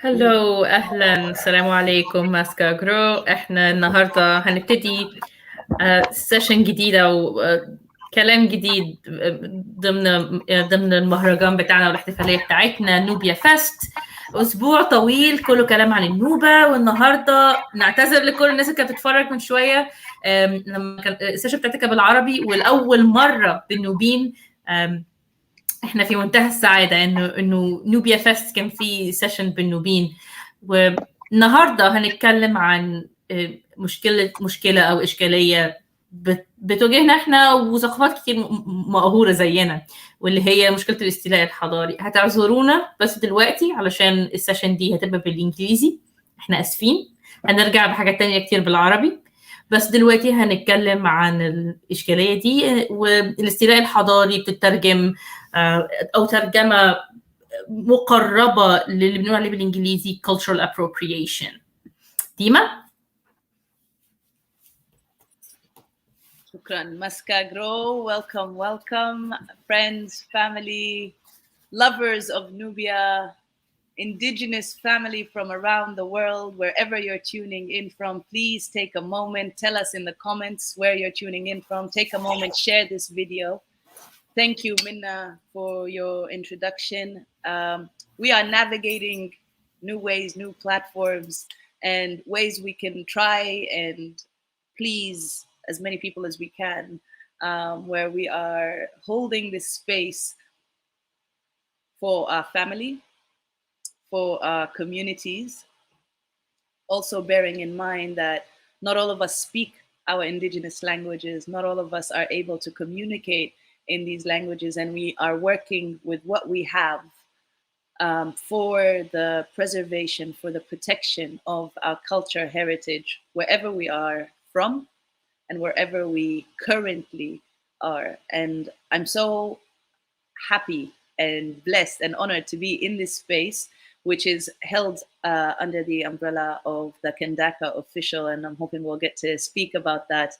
هلو اهلا السلام عليكم ماسكا جرو. احنا النهارده هنبتدي سيشن جديده وكلام جديد ضمن المهرجان بتاعنا والاحتفاليه بتاعتنا نوبيا فيست. اسبوع طويل كله كلام عن النوبه، والنهارده نعتذر لكل الناس اللي كانت بتتفرج من شويه لما كان السيشن بتاعتها بالعربي والاول مره بالنوبين. احنا في منتهى السعاده انه نوبيا فيست كان في سيشن بالنوبين، والنهارده هنتكلم عن مشكله او اشكاليه بتواجهنا احنا وثقافات كتير مقهوره زينا، واللي هي مشكله الاستيلاء الحضاري. هتعذرونا بس دلوقتي علشان السيشن دي هتبقى بالانجليزي، احنا اسفين. هنرجع بحاجات تانية كتير بالعربي، بس دلوقتي هنتكلم عن الإشكالية دي. والاستيلاء الحضاري بتترجم أو ترجمة مقربة للي بنقول عليه بالإنجليزي cultural appropriation. ديما؟ شكرا ماسكا جرو. welcome friends, family, lovers of Nubia, Indigenous family from around the world, wherever you're tuning in from. Please take a moment, tell us in the comments where you're tuning in from. Take a moment, share this video. Thank you, Minna, for your introduction. We are navigating new ways, new platforms, and ways we can try and please as many people as we can, where we are holding this space for our family, for our communities, also bearing in mind that not all of us speak our indigenous languages, not all of us are able to communicate in these languages, and we are working with what we have for the preservation, for the protection of our culture heritage, wherever we are from and wherever we currently are. And I'm so happy and blessed and honored to be in this space, which is held under the umbrella of the Kendaka official. And I'm hoping we'll get to speak about that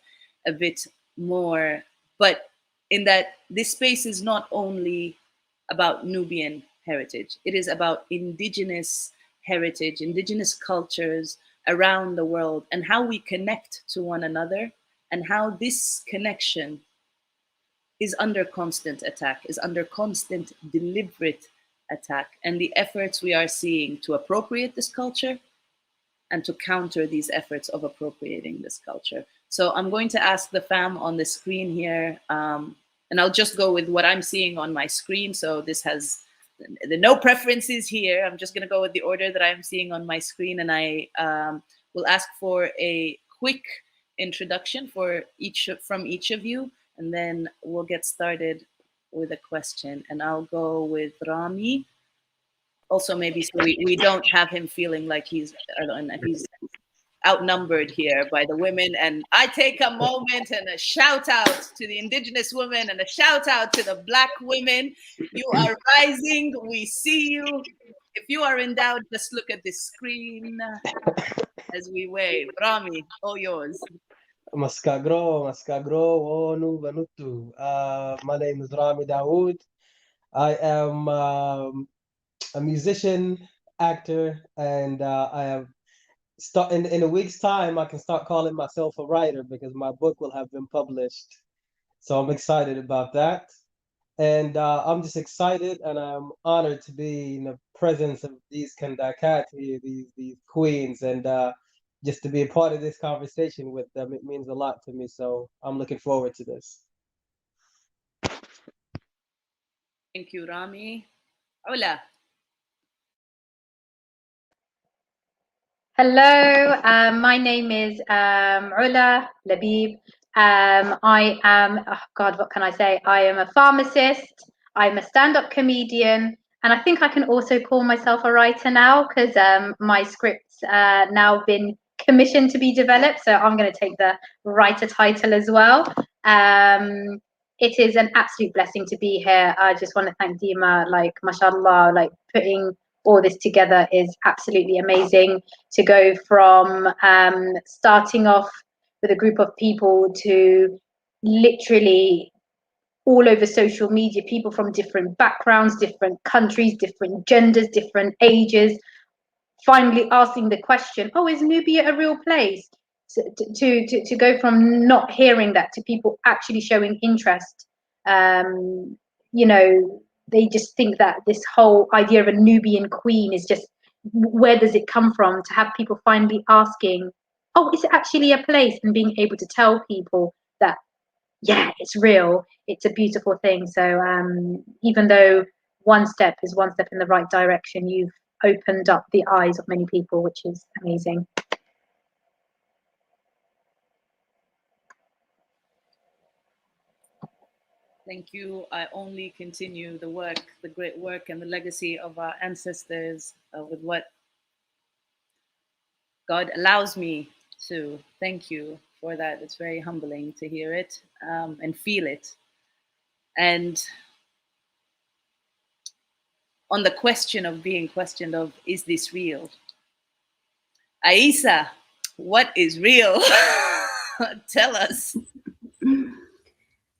a bit more. But in that this space is not only about Nubian heritage, it is about indigenous heritage, indigenous cultures around the world, and how we connect to one another, and how this connection is under constant attack, is under constant deliberate attack, and the efforts we are seeing to appropriate this culture and to counter these efforts of appropriating this culture. So I'm going to ask the fam on the screen here, and I'll just go with what I'm seeing on my screen. So this has no preferences here. I'm just going to go with the order that I'm seeing on my screen, and I will ask for a quick introduction from each of you, and then we'll get started with a question. And I'll go with Rami. Also, maybe so we don't have him feeling like he's outnumbered here by the women. And I take a moment and a shout out to the indigenous women and a shout out to the Black women. You are rising. We see you. If you are in doubt, just look at the screen as we wave. Rami, all yours. Maskagro, Onu, Vanutu. My name is Rami Dawood. I am a musician, actor, and I have in a week's time I can start calling myself a writer because my book will have been published. So I'm excited about that, and I'm just excited, and I'm honored to be in the presence of these Kandakati, these queens, and just to be a part of this conversation with them. It means a lot to me, so I'm looking forward to this. Thank you, Rami. Ola. Hello, my name is Ula Labib. I am, oh God, what can I say? I am a pharmacist, I'm a stand-up comedian, and I think I can also call myself a writer now because my script's now been commissioned to be developed, so I'm going to take the writer title as well. It is an absolute blessing to be here. I just want to thank Dima, like, mashallah, like putting all this together is absolutely amazing. To go from starting off with a group of people to literally all over social media, people from different backgrounds, different countries, different genders, different ages, finally asking the question, oh, is Nubia a real place? To go from not hearing that to people actually showing interest. You know, they just think that this whole idea of a Nubian queen is just, where does it come from? To have people finally asking, oh, is it actually a place? And being able to tell people that, yeah, it's real, it's a beautiful thing. So even though one step is one step in the right direction, you've opened up the eyes of many people, which is amazing. Thank you. I only continue the work, the great work and the legacy of our ancestors with what God allows me to. Thank you for that. It's very humbling to hear it and feel it. And on the question of being questioned of, is this real? Aisa, what is real? Tell us.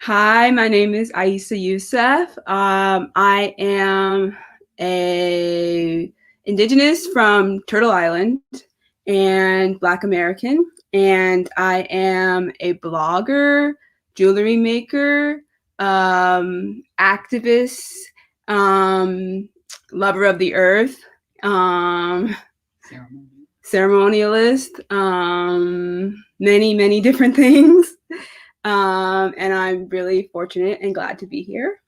Hi, my name is Aisa Youssef. I am a Indigenous from Turtle Island and Black American, and I am a blogger, jewelry maker, activist, lover of the earth, ceremonialist, many, many different things. And I'm really fortunate and glad to be here.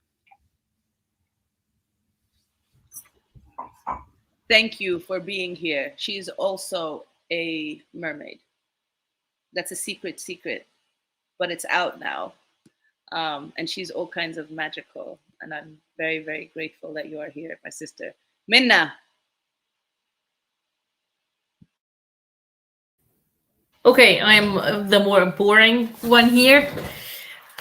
Thank you for being here. She's also a mermaid. That's a secret, but it's out now. And she's all kinds of magical. And I'm very, very grateful that you are here, my sister. Minna. Okay, I'm the more boring one here.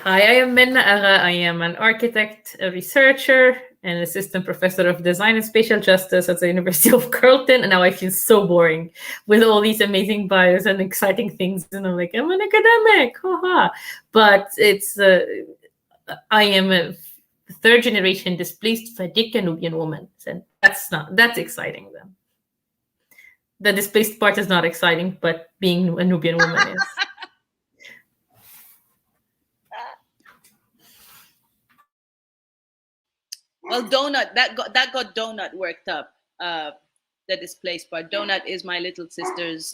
Hi, I am Minna Agha. I am an architect, a researcher, and assistant professor of design and spatial justice at the University of Carleton. And now I feel so boring with all these amazing bios and exciting things. And I'm like, I'm an academic, haha. But it's, I am a third generation displaced Fadika Nubian woman. And that's exciting then. The displaced part is not exciting, but being a Nubian woman is. Well, Donut, that got Donut worked up. The displaced part. Donut is my little sister's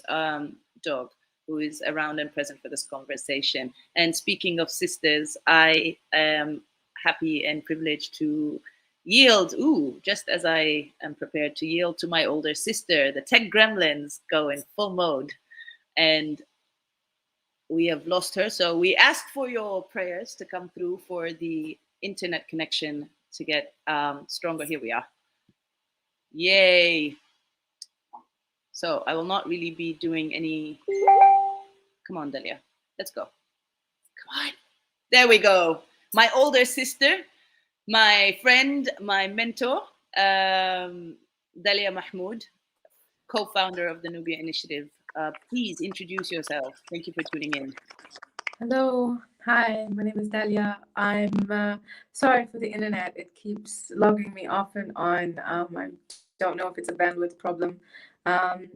dog, who is around and present for this conversation. And speaking of sisters, I am happy and privileged to yield, just as I am prepared to yield to my older sister. The tech gremlins go in full mode, and we have lost her. So we ask for your prayers to come through for the internet connection to get stronger. Here we are. Yay. So I will not really be doing any. Come on, Delia. Let's go. Come on. There we go. My older sister, my friend, my mentor, Delia Mahmoud, co-founder of the Nubia Initiative. Please introduce yourself. Thank you for tuning in. Hello. Hi, my name is Dalia. I'm sorry for the internet. It keeps logging me off and on. I don't know if it's a bandwidth problem.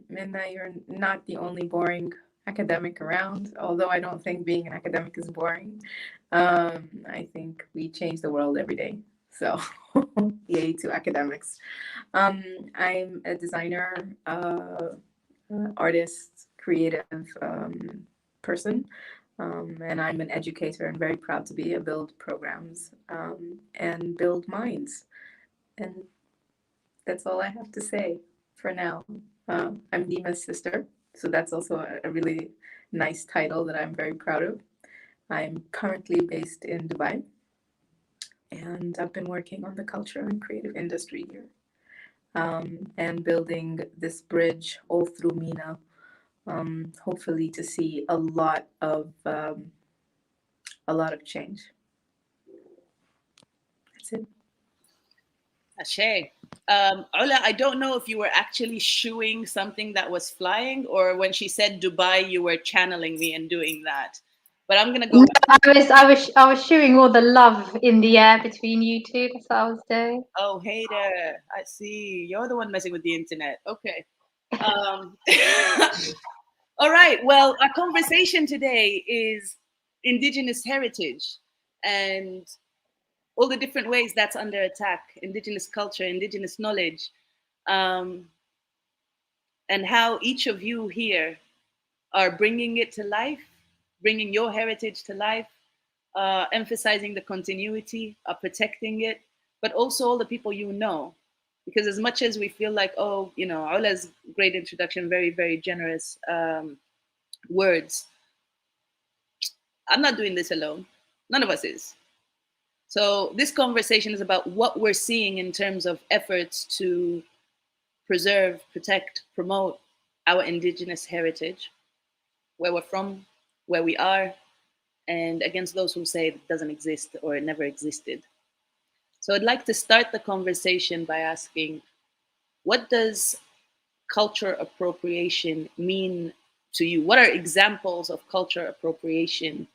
Minna, you're not the only boring academic around, although I don't think being an academic is boring. I think we change the world every day. So yay to academics. I'm a designer, artist, creative person. And I'm an educator and very proud to be a build programs and build minds. And that's all I have to say for now. I'm Dima's sister, so that's also a really nice title that I'm very proud of. I'm currently based in Dubai, and I've been working on the culture and creative industry here and building this bridge all through MENA. Hopefully to see a lot of change. That's it. Ashe. Ola, I don't know if you were actually shooing something that was flying, or when she said Dubai, you were channeling me and doing that. But I'm gonna go. I was shooing all the love in the air between you two. That's what I was doing. Oh, hater! I see. You're the one messing with the internet. Okay. All right. Well, our conversation today is Indigenous heritage and all the different ways that's under attack. Indigenous culture, Indigenous knowledge, and how each of you here are bringing it to life, bringing your heritage to life, emphasizing the continuity, protecting it, but also all the people you know. Because as much as we feel like, oh, you know, Ola's great introduction, very, very generous words, I'm not doing this alone. None of us is. So this conversation is about what we're seeing in terms of efforts to preserve, protect, promote our Indigenous heritage, where we're from, where we are, and against those who say it doesn't exist or it never existed. So I'd like to start the conversation by asking, what does culture appropriation mean to you? What are examples of culture appropriation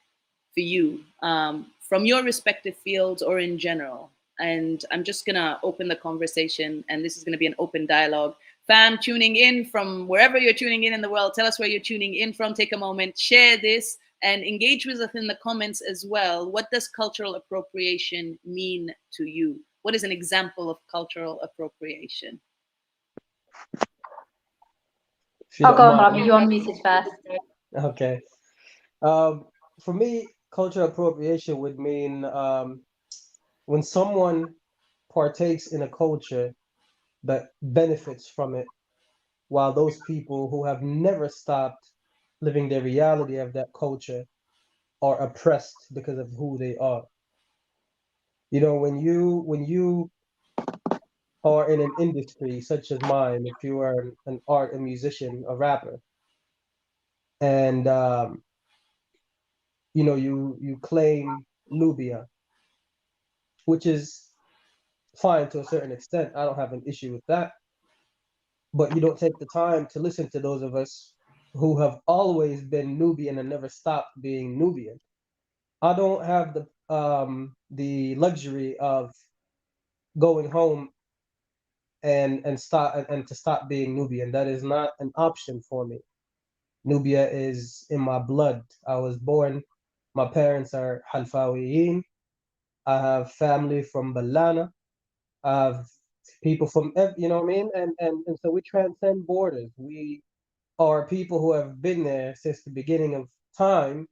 for you, from your respective fields or in general? And I'm just gonna open the conversation, and this is gonna be an open dialogue. Fam, tuning in from wherever you're tuning in the world, tell us where you're tuning in from. Take a moment, share this, and engage with us in the comments as well. What does cultural appropriation mean to you? What is an example of cultural appropriation? I'll go on, Rami. You unmuted first. Okay. For me, cultural appropriation would mean when someone partakes in a culture that benefits from it, while those people who have never stopped living the reality of that culture are oppressed because of who they are. You know, when you are in an industry such as mine, if you are an art, a musician, a rapper, and you know, you claim Nubia, which is fine to a certain extent. I don't have an issue with that. But you don't take the time to listen to those of us who have always been Nubian and never stopped being Nubian. I don't have the luxury of going home and to stop being Nubian. That is not an option for me. Nubia is in my blood. I was born, my parents are Halfawiyin. I have family from Balana. I have people from, you know what I mean? And so we transcend borders. We are people who have been there since the beginning of time.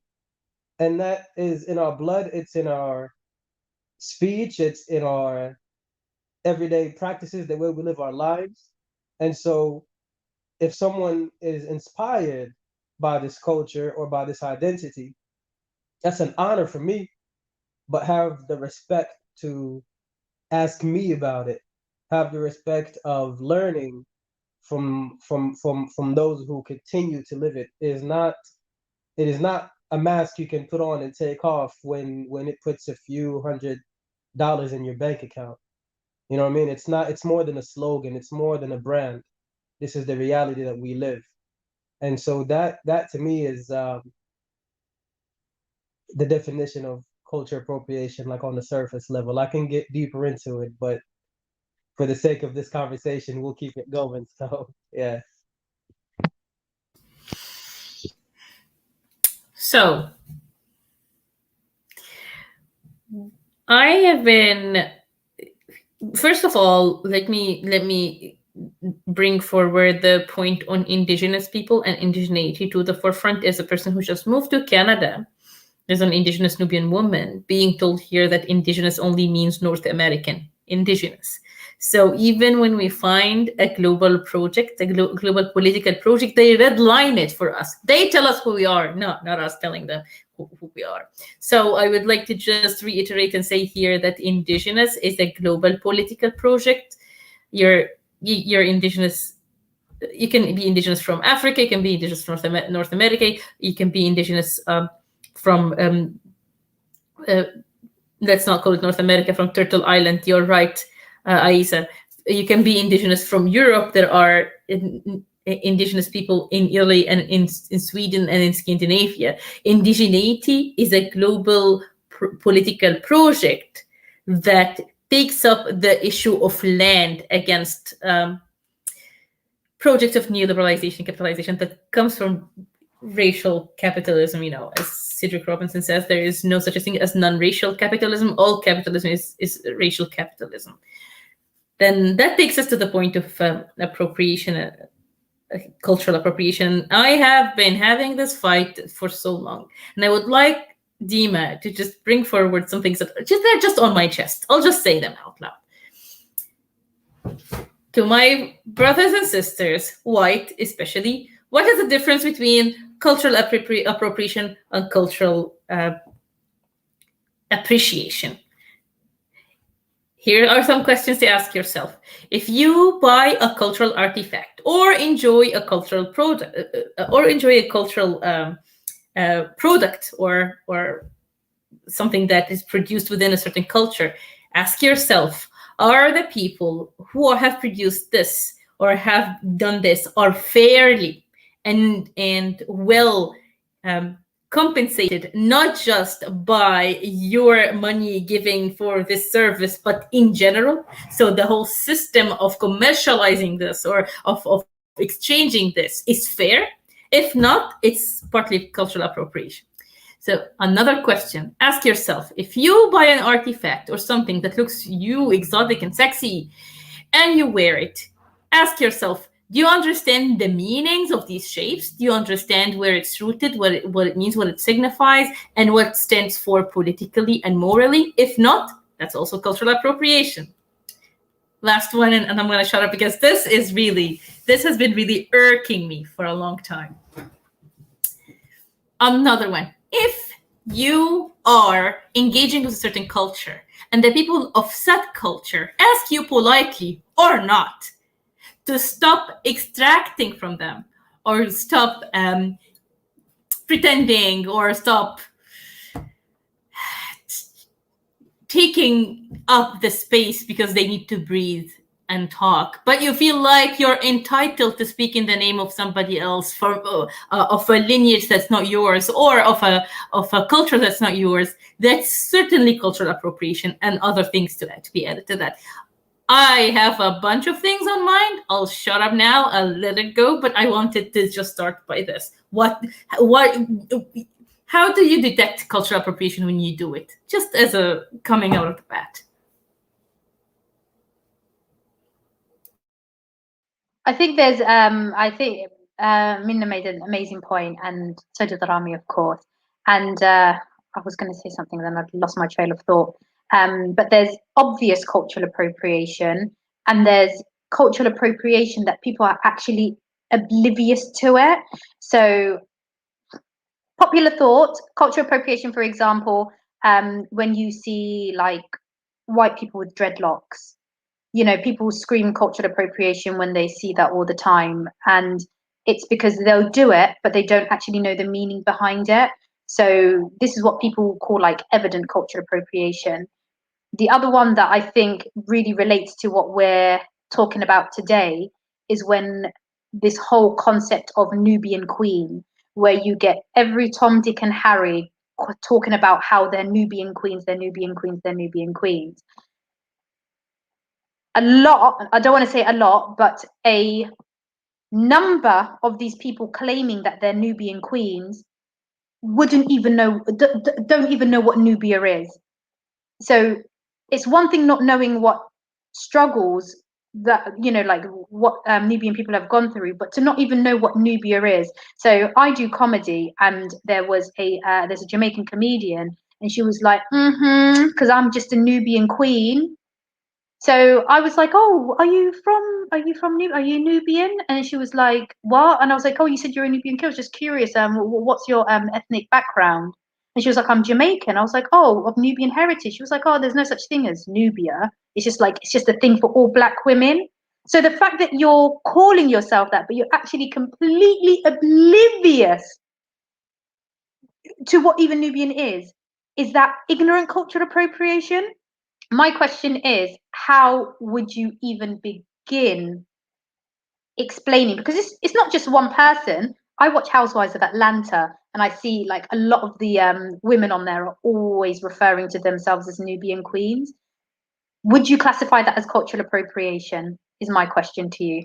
And that is in our blood, it's in our speech, it's in our everyday practices, the way we live our lives. And so if someone is inspired by this culture or by this identity, that's an honor for me, but have the respect to ask me about it, have the respect of learning from those who continue to live it. It is not a mask you can put on and take off when it puts a few $100s in your bank account. You know what I mean? It's more than a slogan, it's more than a brand. This is the reality that we live. And so that to me is the definition of culture appropriation, like on the surface level. I can get deeper into it, but for the sake of this conversation, we'll keep it going. So yeah. So I have been, first of all, let me bring forward the point on Indigenous people and indigeneity to the forefront. As a person who just moved to Canada, as an Indigenous Nubian woman, being told here that Indigenous only means North American Indigenous. So even when we find a global project, a global political project, they redline it for us. They tell us who we are, not us telling them who we are. So I would like to just reiterate and say here that Indigenous is a global political project. You're Indigenous. You can be Indigenous from Africa. You can be Indigenous from North America. You can be Indigenous from let's not call it North America, from Turtle Island. You're right, Aisa. You can be Indigenous from Europe. There are indigenous people in Italy and in Sweden and in Scandinavia. Indigeneity is a global political project that takes up the issue of land against projects of neoliberalization, capitalization that comes from racial capitalism. You know, as Cedric Robinson says, there is no such a thing as non-racial capitalism. All capitalism is racial capitalism. Then that takes us to the point of appropriation, cultural appropriation. I have been having this fight for so long, and I would like Dima to just bring forward some things that they're just on my chest. I'll just say them out loud. To my brothers and sisters, white especially, what is the difference between cultural appropriation and cultural appreciation? Here are some questions to ask yourself. If you buy a cultural artifact or enjoy a cultural product, product or something that is produced within a certain culture, ask yourself, are the people who have produced this or have done this are fairly and well compensated, not just by your money giving for this service, but in general? So the whole system of commercializing this or of exchanging this is fair. If not, it's partly cultural appropriation. So another question, ask yourself, if you buy an artifact or something that looks you exotic and sexy and you wear it, ask yourself, do you understand the meanings of these shapes? Do you understand where it's rooted, what it means, what it signifies, and what it stands for politically and morally? If not, that's also cultural appropriation. Last one, and I'm going to shut up because this has been really irking me for a long time. Another one. If you are engaging with a certain culture and the people of that culture ask you politely or not to stop extracting from them or stop pretending or stop taking up the space because they need to breathe and talk, but you feel like you're entitled to speak in the name of somebody else of a lineage that's not yours or of a culture that's not yours, that's certainly cultural appropriation and other things to be added to that. I have a bunch of things on mind. I'll shut up now. I'll let it go, but I wanted to just start by this. How do you detect cultural appropriation when you do it? Just as a coming out of the bat. I think there's, Minna made an amazing point, and so did Rami, of course. And I was going to say something, then I lost my trail of thought. But there's obvious cultural appropriation, and there's cultural appropriation that people are actually oblivious to it. So popular thought, cultural appropriation, for example, when you see like white people with dreadlocks, you know, people scream cultural appropriation when they see that all the time. And it's because they'll do it, but they don't actually know the meaning behind it. So this is what people call like evident cultural appropriation. The other one that I think really relates to what we're talking about today is when this whole concept of Nubian queen, where you get every Tom, Dick and Harry talking about how they're Nubian queens, they're Nubian queens, they're Nubian queens. A lot, I don't want to say a lot, but a number of these people claiming that they're Nubian queens wouldn't even know, don't even know what Nubia is. So it's one thing not knowing what struggles that, you know, like what Nubian people have gone through, but to not even know what Nubia is. So I do comedy, and there's a Jamaican comedian, and she was like, because I'm just a Nubian queen. So I was like, oh, are you Nubian? And she was like, what? And I was like, oh, you said you're a Nubian kid. I was just curious. What's your ethnic background? And she was like, I'm Jamaican. I was like, oh, of Nubian heritage. She was like, oh, there's no such thing as Nubia. It's just a thing for all Black women. So the fact that you're calling yourself that, but you're actually completely oblivious to what even Nubian is that ignorant cultural appropriation? My question is, how would you even begin explaining, because it's not just one person. I watch Housewives of Atlanta, and I see like a lot of the women on there are always referring to themselves as Nubian queens. Would you classify that as cultural appropriation? Is my question to you.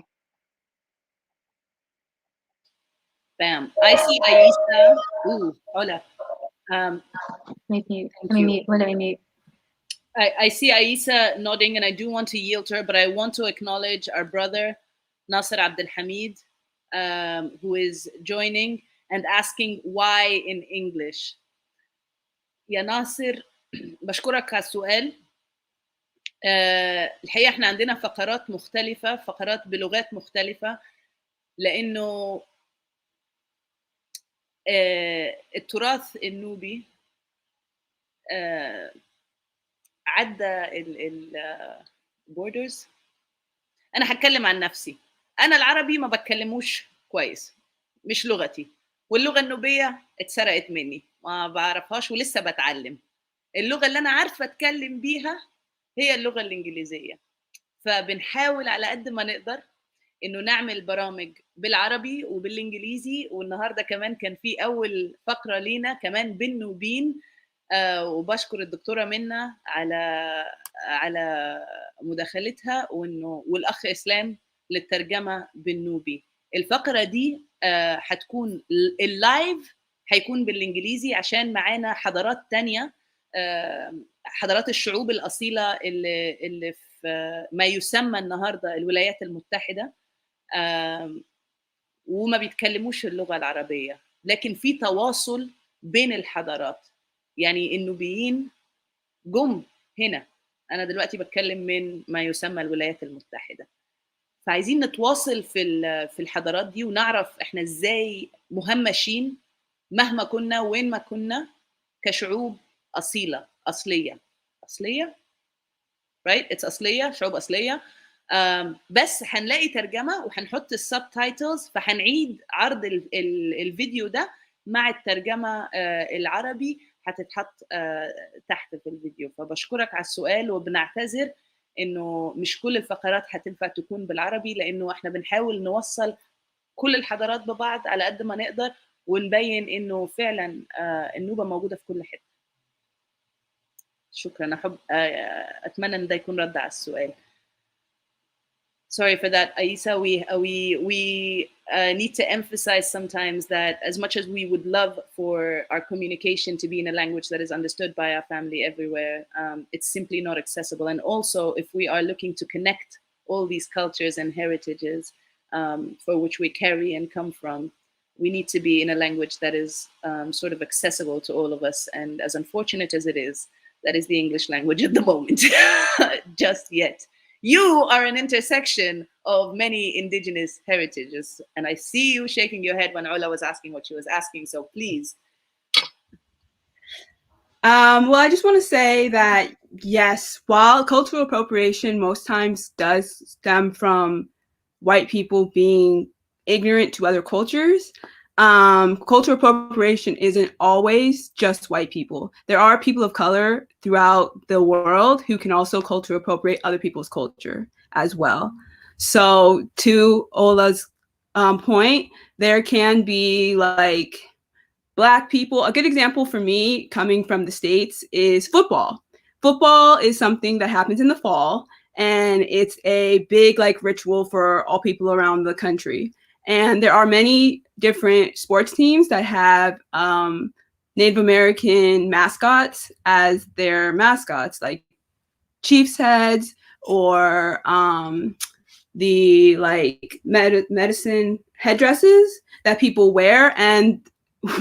Bam. I see Aisha. Ooh, hola. Let me mute. I see Aisha nodding, and I do want to yield to her, but I want to acknowledge our brother Nasser Abdel Hamid, who is joining and asking why in English. يا ناصر بشكرك على السؤال. الحقيقة احنا عندنا فقرات مختلفة، فقرات بلغات مختلفة، لأنه التراث النوبي عدى borders. أنا هتكلم عن نفسي. أنا العربي ما بتكلموش كويس، مش لغتي، واللغة النوبية اتسرقت مني، ما بعرفهاش ولسه بتعلم. اللغة اللي أنا عارفة أتكلم بيها هي اللغة الإنجليزية. فبنحاول على قد ما نقدر إنه نعمل برامج بالعربي وبالإنجليزي، والنهاردة كمان كان في أول فقرة لينا كمان بالنوبين، وبشكر الدكتورة منى على مداخلتها، وإنه والأخ إسلام للترجمة بالنوبي. الفقرة دي هتكون اللايف، هيكون بالإنجليزي عشان معانا حضارات تانية، حضارات الشعوب الأصيلة اللي في ما يسمى النهاردة الولايات المتحدة، وما بيتكلموش اللغة العربية، لكن في تواصل بين الحضارات. يعني النوبيين جم هنا، أنا دلوقتي بتكلم من ما يسمى الولايات المتحدة، فعايزين نتواصل في الحضارات دي ونعرف إحنا إزاي مهمشين مهما كنا وين ما كنا كشعوب أصيلة أصلية right it's أصلية، شعوب أصلية. بس هنلاقي ترجمة وهنحط السبتايتلز، فهنعيد عرض الفيديو ده مع الترجمة العربي، هتتحط تحت في الفيديو. فبشكرك على السؤال، وبنعتذر إنه مش كل الفقرات هتنفع تكون بالعربي، لأنه إحنا بنحاول نوصل كل الحضارات ببعض على قد ما نقدر، ونبين إنه فعلا النوبة موجودة في كل حتة. شكرا. أتمنى إن ده يكون رد على السؤال. Sorry for that, Aisa. We need to emphasize sometimes that as much as we would love for our communication to be in a language that is understood by our family everywhere, it's simply not accessible. And also, if we are looking to connect all these cultures and heritages for which we carry and come from, we need to be in a language that is sort of accessible to all of us. And as unfortunate as it is, that is the English language at the moment, just yet. You are an intersection of many indigenous heritages. And I see you shaking your head when Ola was asking what she was asking, so please. Well, I just want to say that, yes, while cultural appropriation most times does stem from white people being ignorant to other cultures, cultural appropriation isn't always just white people. There are people of color throughout the world who can also culturally appropriate other people's culture as well. So to Ola's point, there can be like Black people. A good example for me coming from the States is football. Football is something that happens in the fall, and it's a big like ritual for all people around the country. And there are many different sports teams that have Native American mascots as their mascots, like Chiefs heads or the like medicine headdresses that people wear. And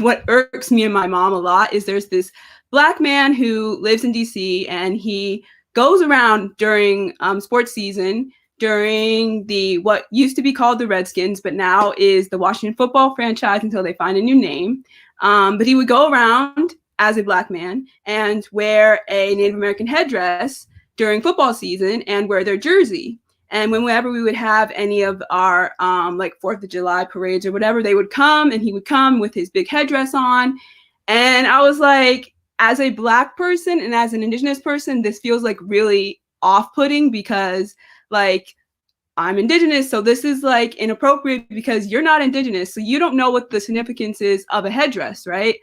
what irks me and my mom a lot is there's this Black man who lives in DC, and he goes around during sports season, during the what used to be called the Redskins, but now is the Washington football franchise until they find a new name. But he would go around as a Black man and wear a Native American headdress during football season and wear their jersey. And whenever we would have any of our like 4th of July parades or whatever, they would come and he would come with his big headdress on. And I was like, as a Black person and as an Indigenous person, this feels like really off-putting, because like I'm Indigenous, so this is like inappropriate because you're not Indigenous, so you don't know what the significance is of a headdress, right?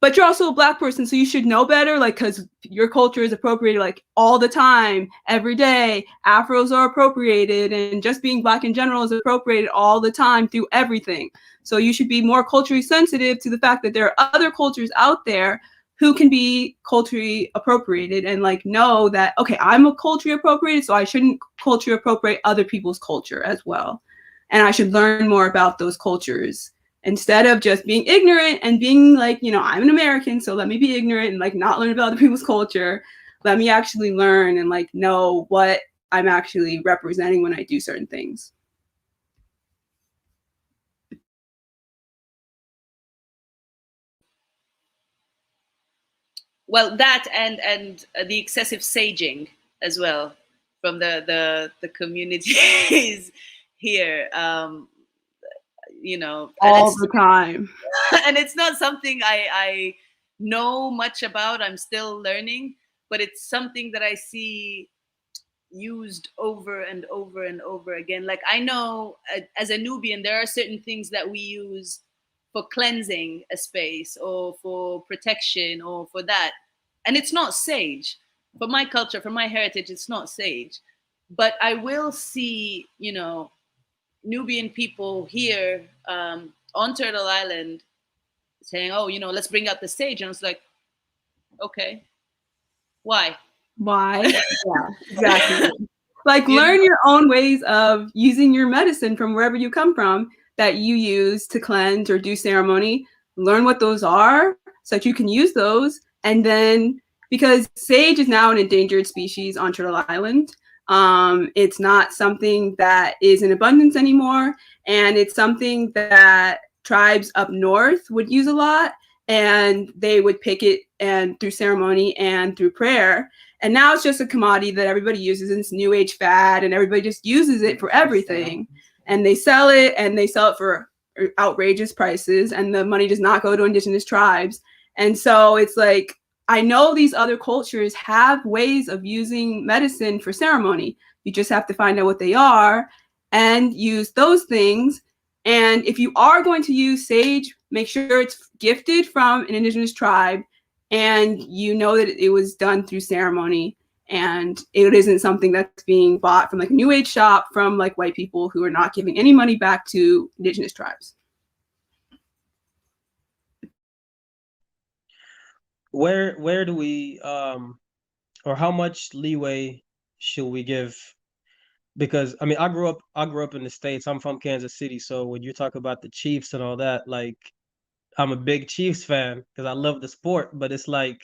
But you're also a Black person, so you should know better, like, because your culture is appropriated like all the time, every day. Afros are appropriated, and just being Black in general is appropriated all the time through everything. So you should be more culturally sensitive to the fact that there are other cultures out there who can be culturally appropriated, and like know that, okay, I'm a culturally appropriated, so I shouldn't culturally appropriate other people's culture as well. And I should learn more about those cultures instead of just being ignorant and being like, you know, I'm an American, so let me be ignorant and like not learn about other people's culture. Let me actually learn and like know what I'm actually representing when I do certain things. Well, that and the excessive saging as well from the communities here. You know, all the time. And it's not something I know much about. I'm still learning, but it's something that I see used over and over and over again. Like, I know as a Nubian, there are certain things that we use for cleansing a space or for protection or for that. And it's not sage. For my culture, for my heritage, it's not sage. But I will see, you know, Nubian people here on Turtle Island saying, oh, you know, let's bring out the sage. And I was like, okay, why? Why? Yeah, exactly. Like, learn your own ways of using your medicine from wherever you come from that you use to cleanse or do ceremony. Learn what those are so that you can use those. And then, because sage is now an endangered species on Turtle Island, it's not something that is in abundance anymore. And it's something that tribes up north would use a lot. And they would pick it and through ceremony and through prayer. And now it's just a commodity that everybody uses in this new age fad, and everybody just uses it for everything. And they sell it for outrageous prices, and the money does not go to Indigenous tribes. And so it's like, I know these other cultures have ways of using medicine for ceremony. You just have to find out what they are and use those things. And if you are going to use sage, make sure it's gifted from an Indigenous tribe, and you know that it was done through ceremony, and it isn't something that's being bought from like a new age shop from like white people who are not giving any money back to Indigenous tribes. Where do we or how much leeway should we give? Because I mean, I grew up in the States. I'm from Kansas City, so when you talk about the Chiefs and all that, like, I'm a big Chiefs fan because I love the sport, but it's like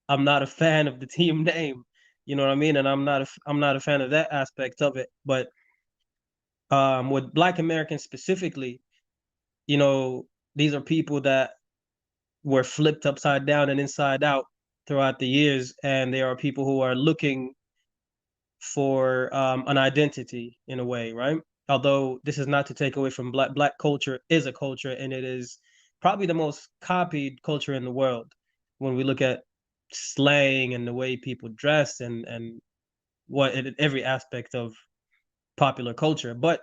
I'm not a fan of the team name. You know what I mean? And I'm not a fan of that aspect of it. But with Black Americans specifically, you know, these are people that were flipped upside down and inside out throughout the years, and there are people who are looking for an identity in a way, right? Although this is not to take away from Black culture is a culture, and it is probably the most copied culture in the world when we look at slang and the way people dress and every aspect of popular culture. But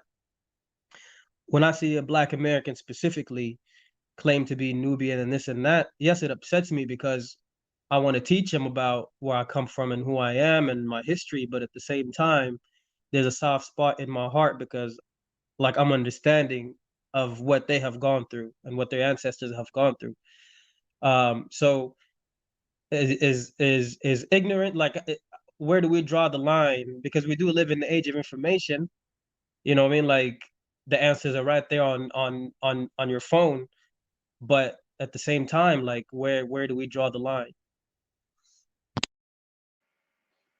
when I see a Black American specifically claim to be Nubian and this and that, yes, it upsets me because I want to teach them about where I come from and who I am and my history. But at the same time, there's a soft spot in my heart because, like, I'm understanding of what they have gone through and what their ancestors have gone through. So is ignorant, like, where do we draw the line? Because we do live in the age of information. You know what I mean? Like, the answers are right there on your phone. But at the same time, like, where do we draw the line?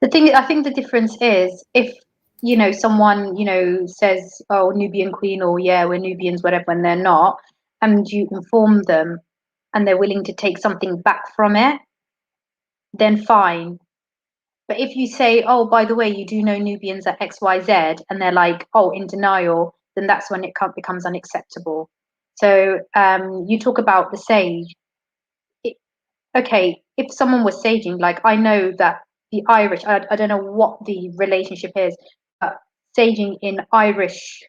The thing, I think the difference is if, you know, someone, you know, says, oh, Nubian queen, or yeah, we're Nubians, whatever, when they're not, and you inform them and they're willing to take something back from it, then fine. But if you say, oh, by the way, you do know Nubians are XYZ, and they're like, oh, in denial, then that's when it becomes unacceptable. So you talk about the sage. Okay, if someone was saging, like, I know that the Irish, I don't know what the relationship is, but saging in Irish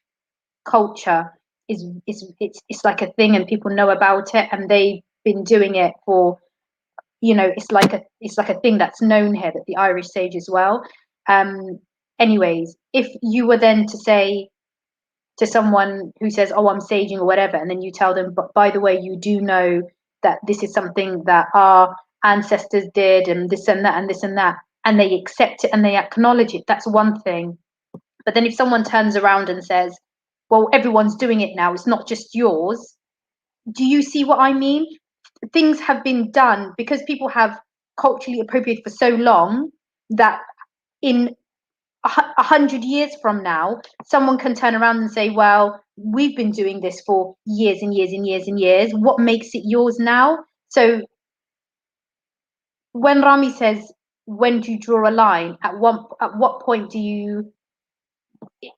culture it's like a thing, and people know about it, and they've been doing it for, you know, it's like a thing that's known here, that the Irish sage as well. Anyways, if you were then to say to someone who says, oh, I'm saging or whatever, and then you tell them, but by the way, you do know that this is something that our ancestors did, and this and that and this and that, and they accept it and they acknowledge it, that's one thing. But then if someone turns around and says, well, everyone's doing it now, it's not just yours, do you see what I mean? Things have been done because people have culturally appropriated for so long that in 100 years from now, someone can turn around and say, well, we've been doing this for years and years and years and years. What makes it yours now? So when Rami says, when do you draw a line? At what point do you,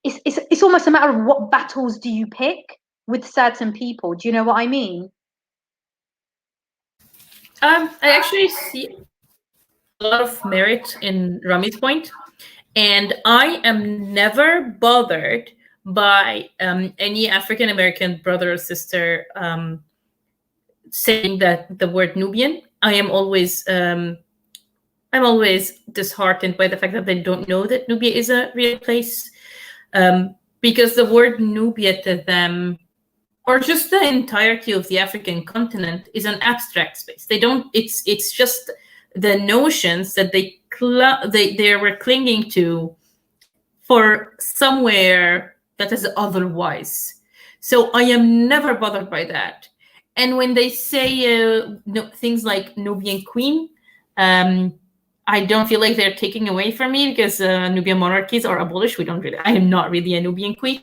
it's almost a matter of what battles do you pick with certain people. Do you know what I mean? I actually see a lot of merit in Rami's point, and I am never bothered by any African American brother or sister saying that the word Nubian. I'm always disheartened by the fact that they don't know that Nubia is a real place, because the word Nubia to them, or just the entirety of the African continent, is an abstract space. They don't. It's just the notions that they were clinging to for somewhere that is otherwise. So I am never bothered by that. And when they say things like Nubian queen, I don't feel like they're taking away from me, because Nubian monarchies are abolished. I am not really a Nubian queen.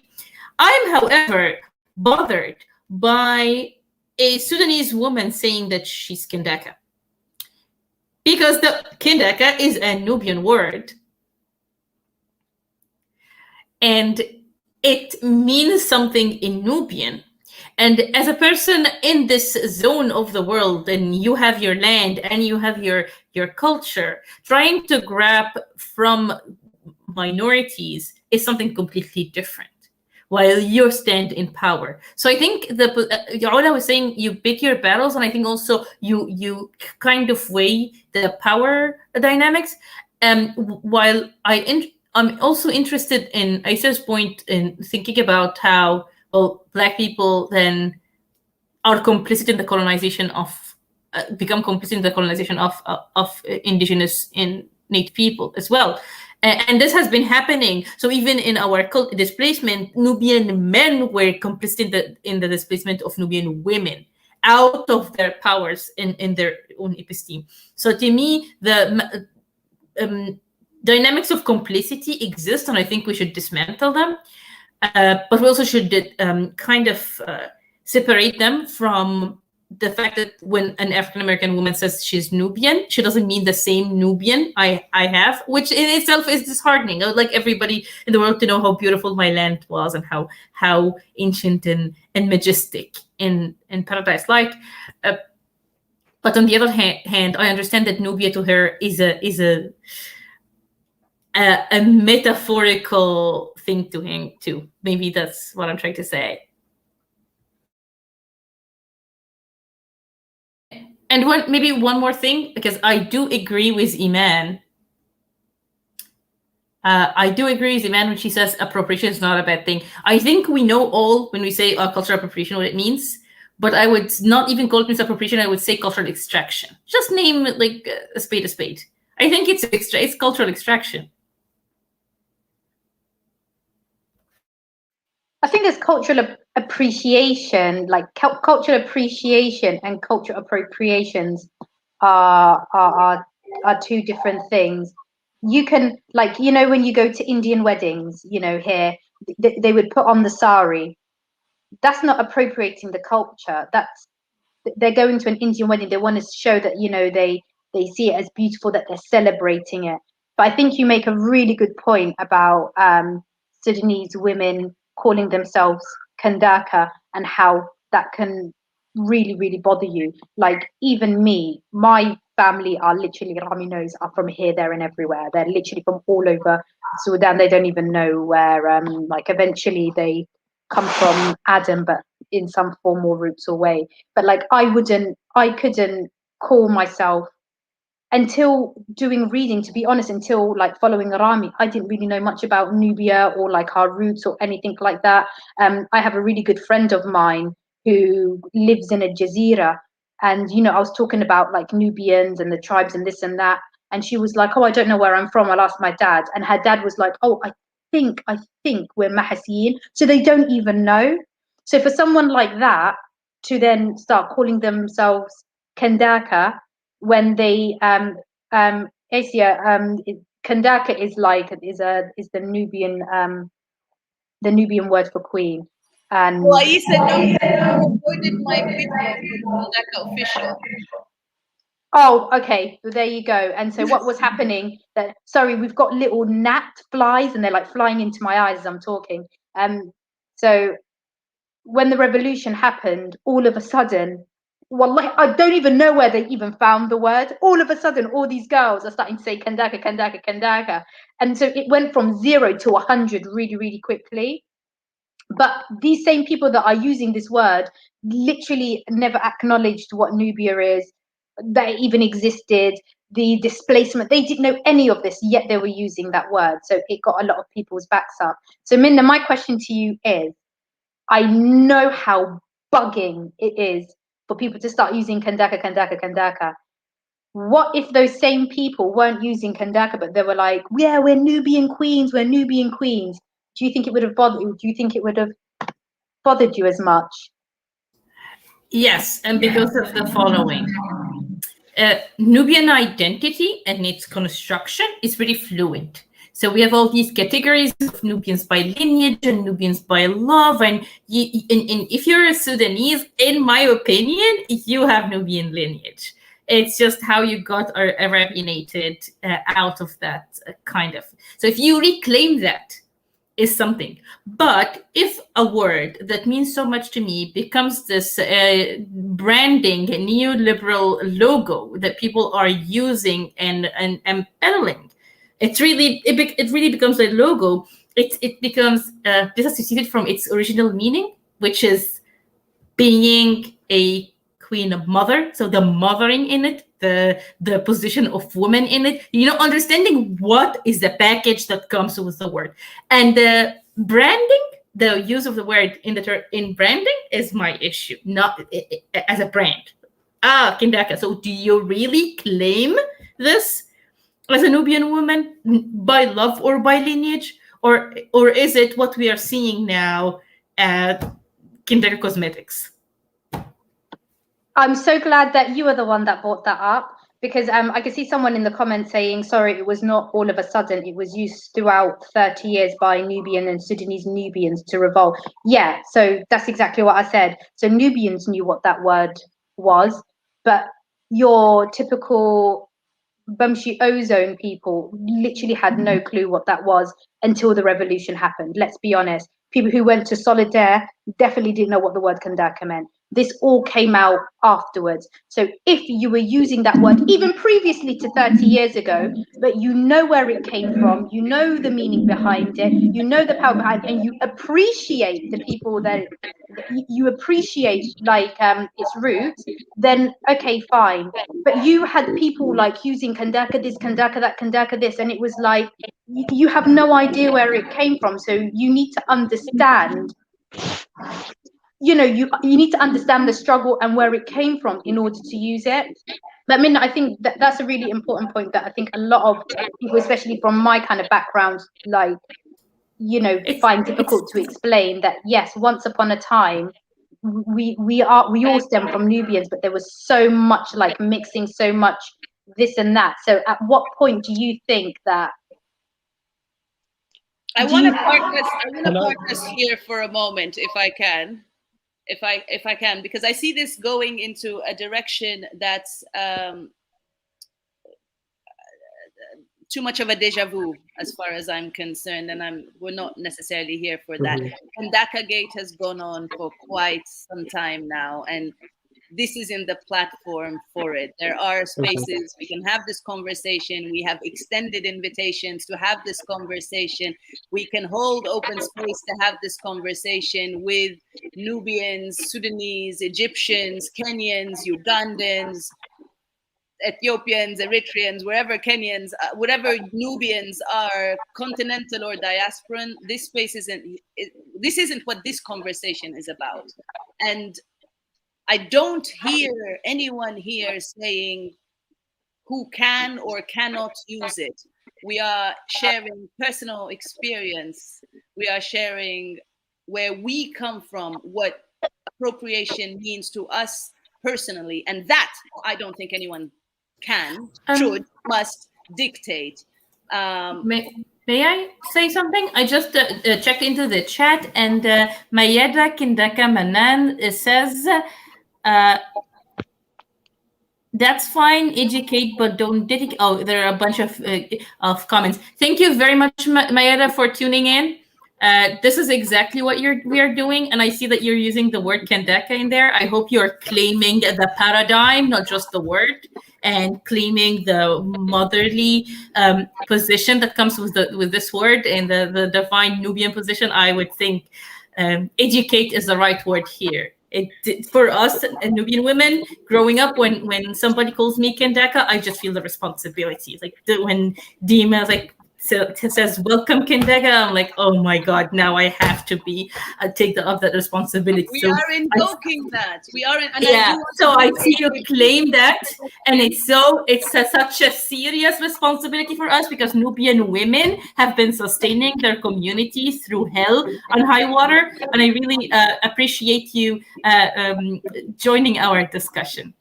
I am, however, bothered by a Sudanese woman saying that she's Kindaka, because the Kindaka is a Nubian word, and it means something in Nubian. And as a person in this zone of the world, and you have your land and you have your culture, trying to grab from minorities is something completely different, while you stand in power. So I think Yola was saying you pick your battles, and I think also you kind of weigh the power dynamics. While I'm also interested in Aisa's point in thinking about how, well, Black people then are complicit in the colonization of, become complicit in the colonization of indigenous and Native people as well. And this has been happening. So even in our displacement, Nubian men were complicit in the displacement of Nubian women out of their powers in their own episteme. So to me, the dynamics of complicity exist, and I think we should dismantle them. But we also should kind of separate them from the fact that when an African-American woman says she's Nubian, she doesn't mean the same Nubian I have, which in itself is disheartening. I would like everybody in the world to know how beautiful my land was, and how ancient and majestic in paradise like. But on the other hand, I understand that Nubia to her is a metaphorical thing to him too. Maybe that's what I'm trying to say. And maybe one more thing, because I do agree with Iman. I do agree with Iman when she says appropriation is not a bad thing. I think we know all when we say cultural appropriation what it means, but I would not even call it misappropriation. I would say cultural extraction. Just name it like a spade a spade. I think it's cultural extraction. I think there's cultural appreciation, like cultural appreciation and cultural appropriations are two different things. You can, like, you know, when you go to Indian weddings, you know, here, they would put on the sari. That's not appropriating the culture. They're going to an Indian wedding. They want to show that, you know, they see it as beautiful, that they're celebrating it. But I think you make a really good point about Sudanese women calling themselves Kandaka, and how that can really, really bother you. Like, even me, my family are literally, Rami knows, are from here, there, and everywhere. They're literally from all over Sudan, they don't even know where, like eventually they come from Adam, but in some form or roots or way. But like I couldn't call myself, until doing reading, to be honest, until like following Rami, I didn't really know much about Nubia or like our roots or anything like that. I have a really good friend of mine who lives in a jazeera, and you know, I was talking about like Nubians and the tribes and this and that, and she was like, oh, I don't know where I'm from, I'll ask my dad. And her dad was like, oh, I think we're Mahasiyin. So they don't even know. So for someone like that to then start calling themselves Kandaka, when they Asia, Kandaka is the Nubian word for queen. And well, Aisa, no, you avoided my video for the Kandaka official. Oh, okay. So there you go. And so what was happening? That sorry, we've got little gnat flies, and they're like flying into my eyes as I'm talking. So when the revolution happened, all of a sudden, wallahi, I don't even know where they even found the word. All of a sudden, all these girls are starting to say Kandaka, Kandaka, Kandaka. And so it went from 0 to 100 really, really quickly. But these same people that are using this word literally never acknowledged what Nubia is, that it even existed, the displacement. They didn't know any of this, yet they were using that word. So it got a lot of people's backs up. So Minna, my question to you is, I know how bugging it is for people to start using Kandaka, Kandaka, Kandaka. What if those same people weren't using Kandaka, but they were like, yeah, we're Nubian queens, we're Nubian queens? Do you think it would have bothered you? Do you think it would have bothered you as much? Yes, and because of the following. Nubian identity and its construction is very fluid. So we have all these categories of Nubians by lineage and Nubians by love. And if you're a Sudanese, in my opinion, you have Nubian lineage. It's just how you got originated out of that kind of. So if you reclaim that, is something. But if a word that means so much to me becomes this branding neoliberal logo that people are using and peddling, it really becomes a logo. It becomes disassociated from its original meaning, which is being a queen of mother. So the mothering in it, the position of woman in it, understanding what is the package that comes with the word. And the branding, the use of the word in branding is my issue, not as a brand. Kindaka. So do you really claim this as a Nubian woman by love or by lineage? Or is it what we are seeing now at Kindaka Cosmetics? I'm so glad that you are the one that brought that up, because I can see someone in the comments saying, sorry, it was not all of a sudden, it was used throughout 30 years by Nubian and Sudanese Nubians to revolt. Yeah, so that's exactly what I said. So Nubians knew what that word was, but your typical Bamshi Ozone people literally had no clue what that was until the revolution happened. Let's be honest. People who went to Solidaire definitely didn't know what the word Kandaka meant. This all came out afterwards. So if you were using that word even previously to 30 years ago, but you know where it came from, you know the meaning behind it, you know the power behind it, and you appreciate the people that you appreciate like its roots, then okay, fine. But you had people like using Kandaka this, Kandaka that, Kandaka this, and it was like you have no idea where it came from. So you need to understand, you need to understand the struggle and where it came from in order to use it. But Minna, I think that's a really important point that I think a lot of people, especially from my kind of background, like, find difficult to explain that. Yes, once upon a time, we all stem from Nubians, but there was so much like mixing, so much this and that. So at what point do you think that? I want to park us here for a moment, if I can. If I can, because I see this going into a direction that's too much of a deja vu as far as I'm concerned, and we're not necessarily here for that. Kandaka Gate has gone on for quite some time now, and this isn't the platform for it. There are spaces we can have this conversation. We have extended invitations to have this conversation. We can hold open space to have this conversation with Nubians, Sudanese, Egyptians, Kenyans, Ugandans, Ethiopians, Eritreans, wherever Kenyans, whatever Nubians are, continental or diasporan. This space this isn't what this conversation is about. And I don't hear anyone here saying who can or cannot use it. We are sharing personal experience. We are sharing where we come from, what appropriation means to us personally. And that I don't think anyone can, should, must dictate. May I say something? I just checked into the chat, and Mayeda Kindaka Manan says, that's fine, educate, but don't dedicate. Oh, there are a bunch of comments. Thank you very much, Mayeda, for tuning in. This is exactly what we are doing, and I see that you're using the word Kandaka in there. I hope you're claiming the paradigm, not just the word, and claiming the motherly position that comes with this word and the divine Nubian position. I would think educate is the right word here. For us Nubian women growing up, when somebody calls me Kandaka, I just feel the responsibility. Like when Dima says welcome Kandaka, I'm like, oh my god, now I have to take up that responsibility. We are invoking that. We are so I see you claim that, and it's such a serious responsibility for us, because Nubian women have been sustaining their communities through hell on high water, and I really appreciate you joining our discussion.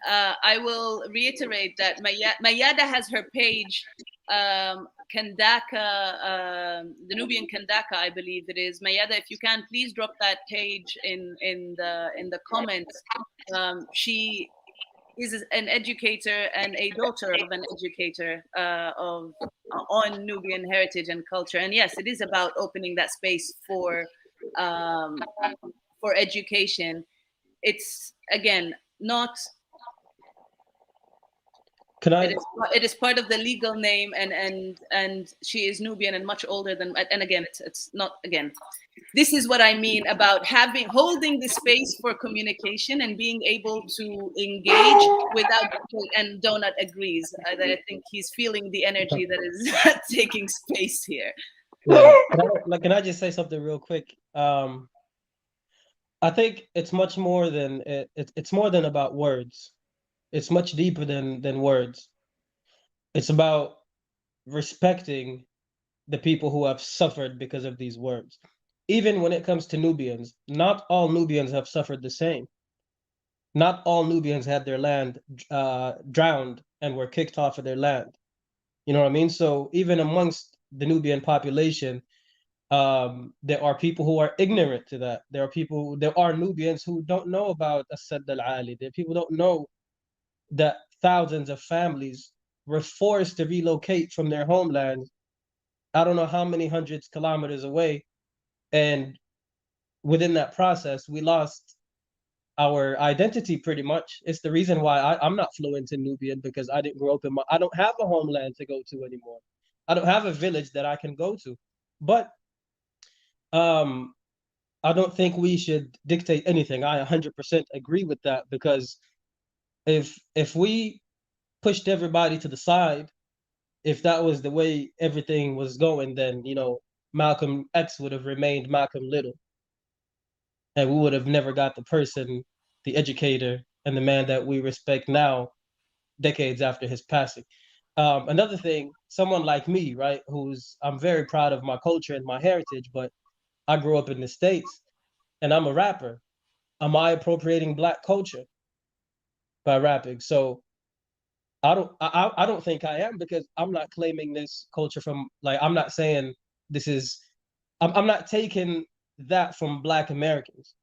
I will reiterate that Mayada has her page, Kandaka, the Nubian Kandaka, I believe it is. Mayada, if you can, please drop that page in the comments. She is an educator and a daughter of an educator on Nubian heritage and culture. And yes, it is about opening that space for education. It's, again, not... It is part of the legal name, and she is Nubian and much older than. And again, it's not. Again, this is what I mean about holding the space for communication and being able to engage without. And Donut agrees. I think he's feeling the energy that is taking space here. Yeah. Can I just say something real quick? I think it's much more than it's more than about words. It's much deeper than words. It's about respecting the people who have suffered because of these words. Even when it comes to Nubians, not all Nubians have suffered the same. Not all Nubians had their land drowned and were kicked off of their land. You know what I mean? So even amongst the Nubian population, there are people who are ignorant to that. There are Nubians who don't know about As-Sadd al-Ali. There are people who don't know that thousands of families were forced to relocate from their homeland, I don't know how many hundreds kilometers away, and within that process we lost our identity pretty much. It's the reason why I'm not fluent in Nubian, because I didn't grow up I don't have a homeland to go to anymore. I don't have a village that I can go to. But I don't think we should dictate anything. I 100% agree with that, because if we pushed everybody to the side, if that was the way everything was going, then, you know, Malcolm X would have remained Malcolm Little, and we would have never got the person, the educator, and the man that we respect now, decades after his passing. Another thing, someone like me, right, I'm very proud of my culture and my heritage, but I grew up in the States and I'm a rapper. Am I appropriating Black culture by rapping? So I don't think I am, because I'm not claiming this culture from, like, I'm not saying this is, I'm not taking that from Black Americans.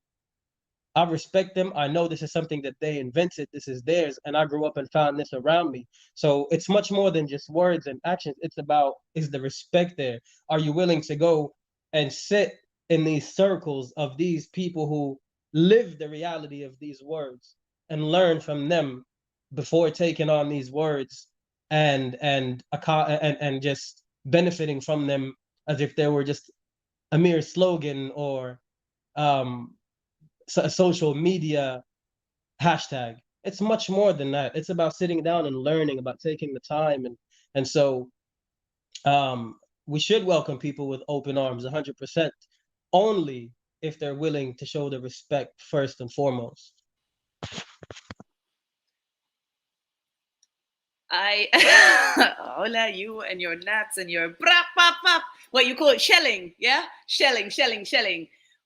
I respect them. I know this is something that they invented. This is theirs, and I grew up and found this around me. So it's much more than just words and actions. It's about, is the respect there? Are you willing to go and sit in these circles of these people who live the reality of these words and learn from them before taking on these words and just benefiting from them as if they were just a mere slogan or a social media hashtag. It's much more than that. It's about sitting down and learning, about taking the time, and so we should welcome people with open arms 100%, only if they're willing to show the respect first and foremost. Hola, you and your gnats and your brap, pop, pop. What you call it? Shelling, yeah? Shelling.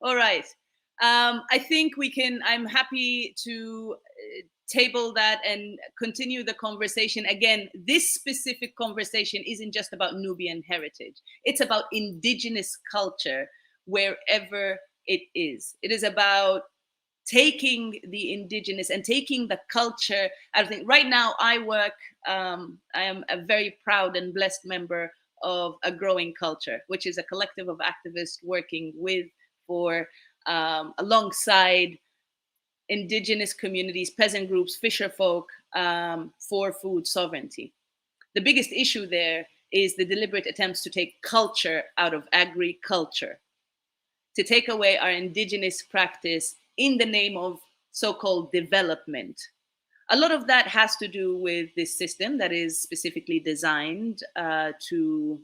All right. I think I'm happy to table that and continue the conversation. Again, this specific conversation isn't just about Nubian heritage. It's about indigenous culture wherever it is. It is about taking the indigenous and taking the culture. I think right now I am a very proud and blessed member of A Growing Culture, which is a collective of activists working alongside indigenous communities, peasant groups, fisher folk, for food sovereignty. The biggest issue there is the deliberate attempts to take culture out of agriculture, to take away our indigenous practice in the name of so-called development. A lot of that has to do with this system that is specifically designed to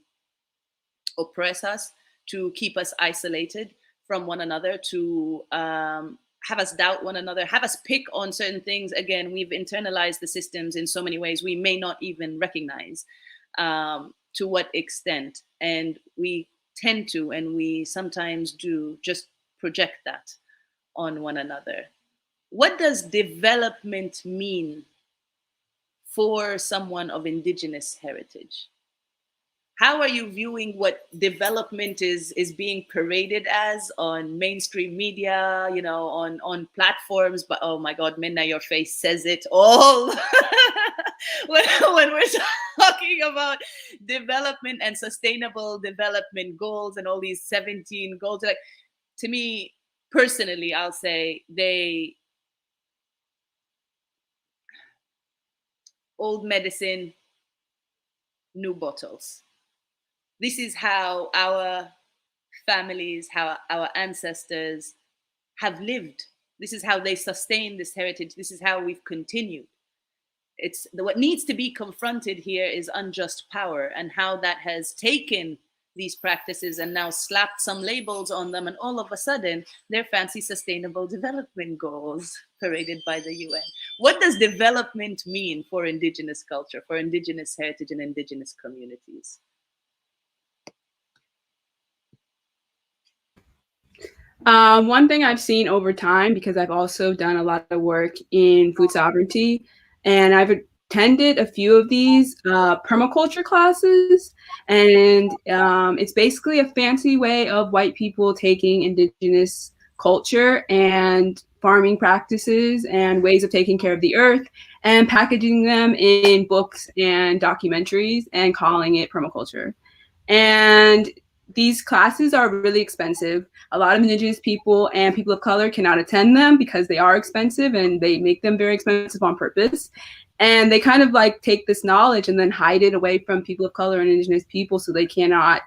oppress us, to keep us isolated from one another, to have us doubt one another, have us pick on certain things. Again, we've internalized the systems in so many ways we may not even recognize to what extent. And we tend to, and we sometimes do, just project that on one another. What does development mean for someone of indigenous heritage? How are you viewing what development is being paraded as on mainstream media, on platforms? But oh my God, Minna, your face says it all. when we're talking about development and sustainable development goals and all these 17 goals, like, to me personally, I'll say old medicine, new bottles. This is how our families, how our ancestors have lived. This is how they sustain this heritage. This is how we've continued. What needs to be confronted here is unjust power and how that has taken these practices and now slapped some labels on them, and all of a sudden they're fancy sustainable development goals paraded by the UN. What does development mean for indigenous culture, for indigenous heritage and indigenous communities? One thing I've seen over time, because I've also done a lot of work in food sovereignty, and I've attended a few of these permaculture classes, and it's basically a fancy way of white people taking indigenous culture and farming practices and ways of taking care of the earth and packaging them in books and documentaries and calling it permaculture. And these classes are really expensive. A lot of indigenous people and people of color cannot attend them because they are expensive, and they make them very expensive on purpose. And they kind of like take this knowledge and then hide it away from people of color and indigenous people, so they cannot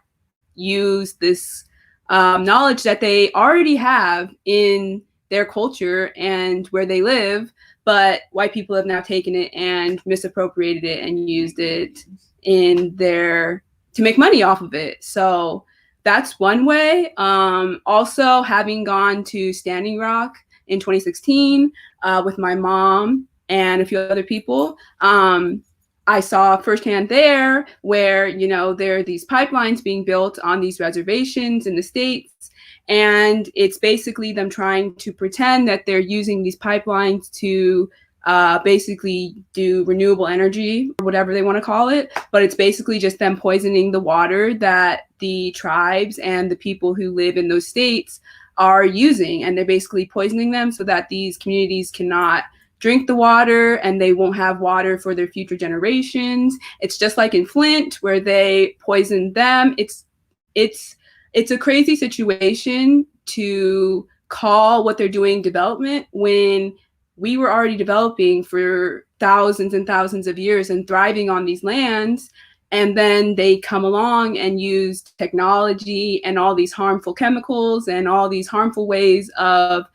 use this knowledge that they already have in their culture and where they live, but white people have now taken it and misappropriated it and used it to make money off of it. So that's one way. Also, having gone to Standing Rock in 2016 with my mom and a few other people, I saw firsthand there where, there are these pipelines being built on these reservations in the States. And it's basically them trying to pretend that they're using these pipelines to basically do renewable energy, or whatever they want to call it. But it's basically just them poisoning the water that the tribes and the people who live in those states are using. And they're basically poisoning them so that these communities cannot drink the water and they won't have water for their future generations. It's just like in Flint where they poisoned them. It's a crazy situation to call what they're doing development when we were already developing for thousands and thousands of years and thriving on these lands. And then they come along and use technology and all these harmful chemicals and all these harmful ways of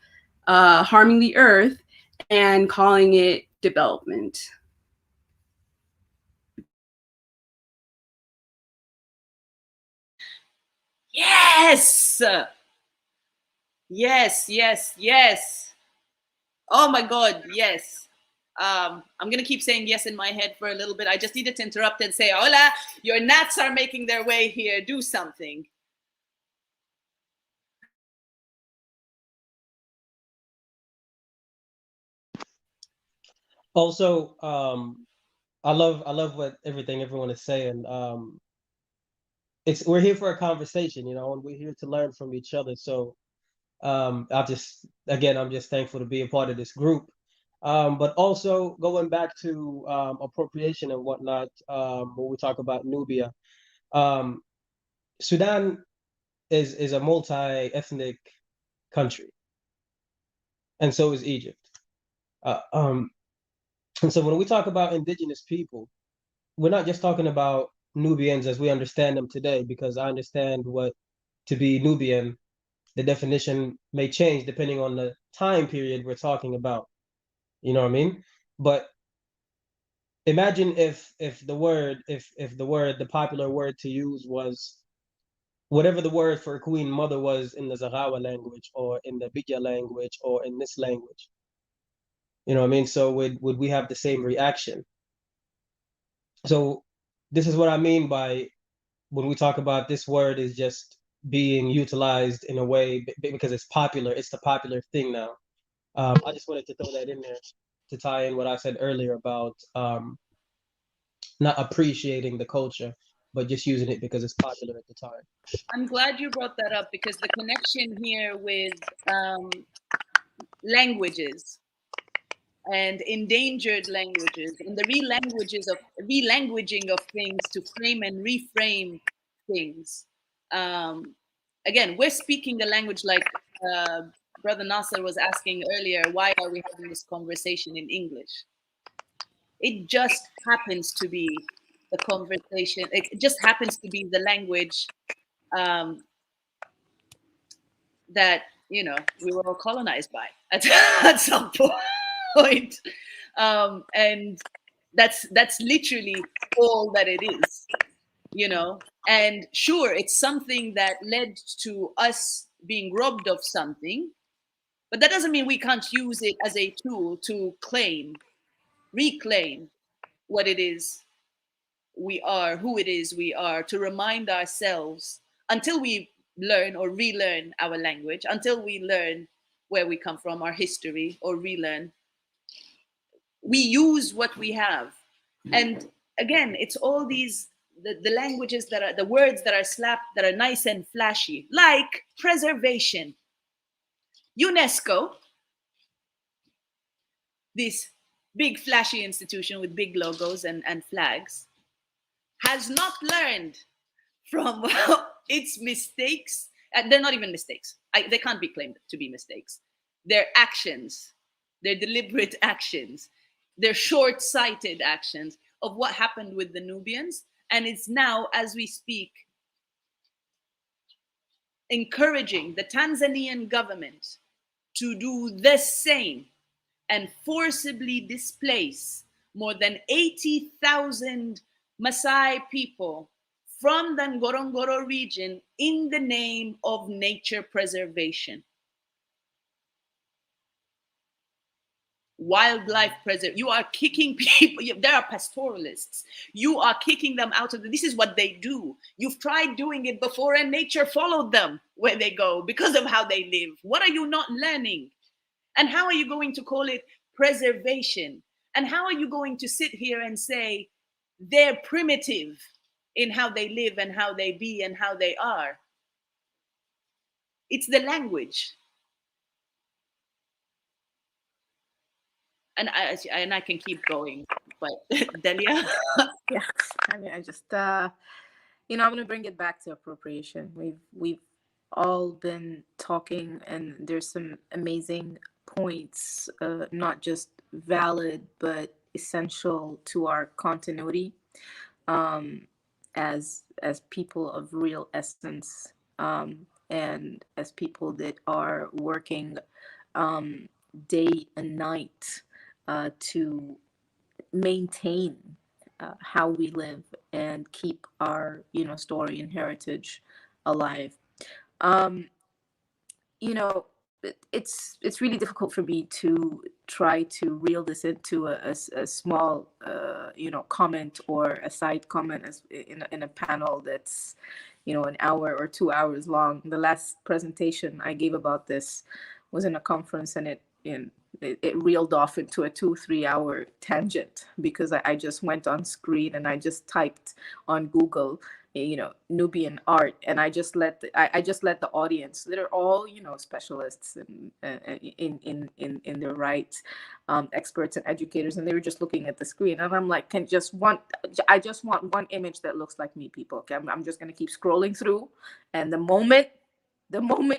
harming the earth and calling it development. Yes! Yes, yes, yes. Oh my God, yes. I'm gonna keep saying yes in my head for a little bit. I just needed to interrupt and say, hola, your gnats are making their way here. Do something. Also, I love what everyone is saying. We're here for a conversation, you know, and we're here to learn from each other. So I'm just thankful to be a part of this group. But also going back to appropriation and whatnot, when we talk about Nubia, Sudan is a multi-ethnic country, and so is Egypt. Uh, um, and so when we talk about indigenous people, we're not just talking about Nubians as we understand them today, because I understand what to be Nubian, the definition may change depending on the time period we're talking about. You know what I mean? But imagine if the popular word to use was whatever the word for queen mother was in the Zaghawa language or in the Bidja language or in this language. You know what I mean? So would we have the same reaction? So this is what I mean by when we talk about this word is just being utilized in a way because it's popular. It's the popular thing now. I just wanted to throw that in there to tie in what I said earlier about not appreciating the culture, but just using it because it's popular at the time. I'm glad you brought that up, because the connection here with languages and endangered languages and the relanguaging of things to frame and reframe things. Again, we're speaking a language like Brother Nasser was asking earlier, why are we having this conversation in English? It just happens to be the conversation. It just happens to be the language that, you know, we were all colonized by at some point. And that's literally all that it is, you know. And sure, it's something that led to us being robbed of something, but that doesn't mean we can't use it as a tool to reclaim what it is we are, who it is we are, to remind ourselves until we learn or relearn our language, until we learn where we come from, our history, or relearn. We use what we have. And again, it's all these, the languages that are, the words that are slapped, that are nice and flashy, like preservation. UNESCO, this big flashy institution with big logos and flags, has not learned from its mistakes. They're not even mistakes. They can't be claimed to be mistakes. Their actions, their deliberate actions, their short-sighted actions of what happened with the Nubians. And it's now, as we speak, encouraging the Tanzanian government to do the same and forcibly displace more than 80,000 Maasai people from the Ngorongoro region in the name of nature preservation. Wildlife preservation. You are kicking people. There are pastoralists. You are kicking them out of this is what they do. You've tried doing it before and nature followed them where they go because of how they live. What are you not learning? And how are you going to call it preservation? And how are you going to sit here and say they're primitive in how they live and how they be and how they are? It's the language. And I can keep going, but Delia? Yeah, I mean, I just, you know, I'm going to bring it back to appropriation. We've all been talking, and there's some amazing points, not just valid, but essential to our continuity as people of real essence, and as people that are working day and night to maintain how we live and keep our, story and heritage alive. You know, it's really difficult for me to try to reel this into a small, comment or a side comment as in a panel that's, an hour or 2 hours long. The last presentation I gave about this was in a conference, and it reeled off into a 2-3 hour tangent because I just went on screen and I just typed on Google, Nubian art, and I just let the audience, that are all, specialists in their right, experts and educators, and they were just looking at the screen, and I'm like, I just want one image that looks like me, people. Okay, I'm just gonna keep scrolling through, and the moment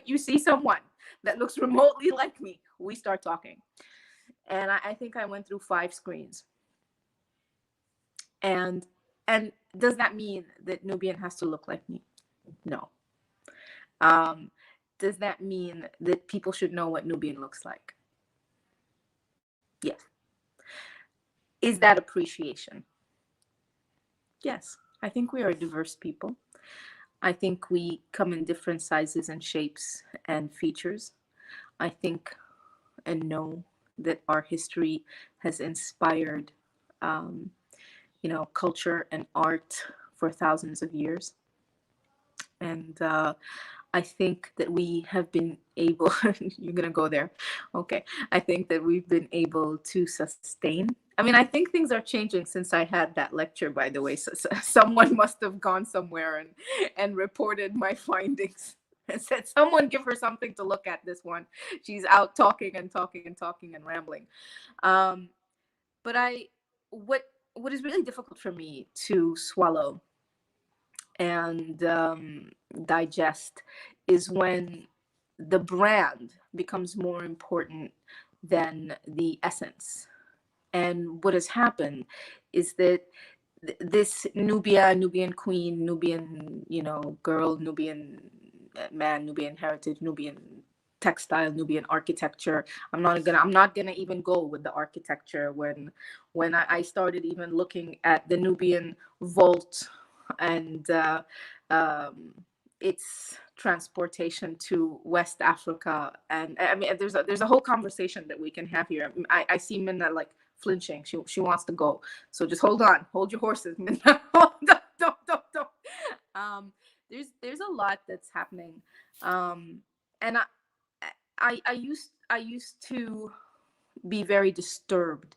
you see someone that looks remotely like me, we start talking. And I think I went through 5 screens. And does that mean that Nubian has to look like me? No. Does that mean that people should know what Nubian looks like? Yes. Is that appreciation? Yes. I think we are diverse people. I think we come in different sizes and shapes and features. I think and know that our history has inspired culture and art for thousands of years. And I think that we have been able, you're going to go there. Okay. I think that we've been able to sustain. I mean, I think things are changing since I had that lecture, by the way. So someone must have gone somewhere and reported my findings and said, someone give her something to look at, this one. She's out talking and talking and talking and rambling. But what is really difficult for me to swallow and digest is when the brand becomes more important than the essence. And what has happened is that this Nubian queen, Nubian, girl, Nubian man, Nubian heritage, Nubian textile, Nubian architecture. I'm not gonna even go with the architecture. When I started even looking at the Nubian vault and its transportation to West Africa, and I mean, there's a whole conversation that we can have here. I see Minna like flinching. She wants to go. So just hold your horses, Minna. Don't. There's a lot that's happening, and I used to be very disturbed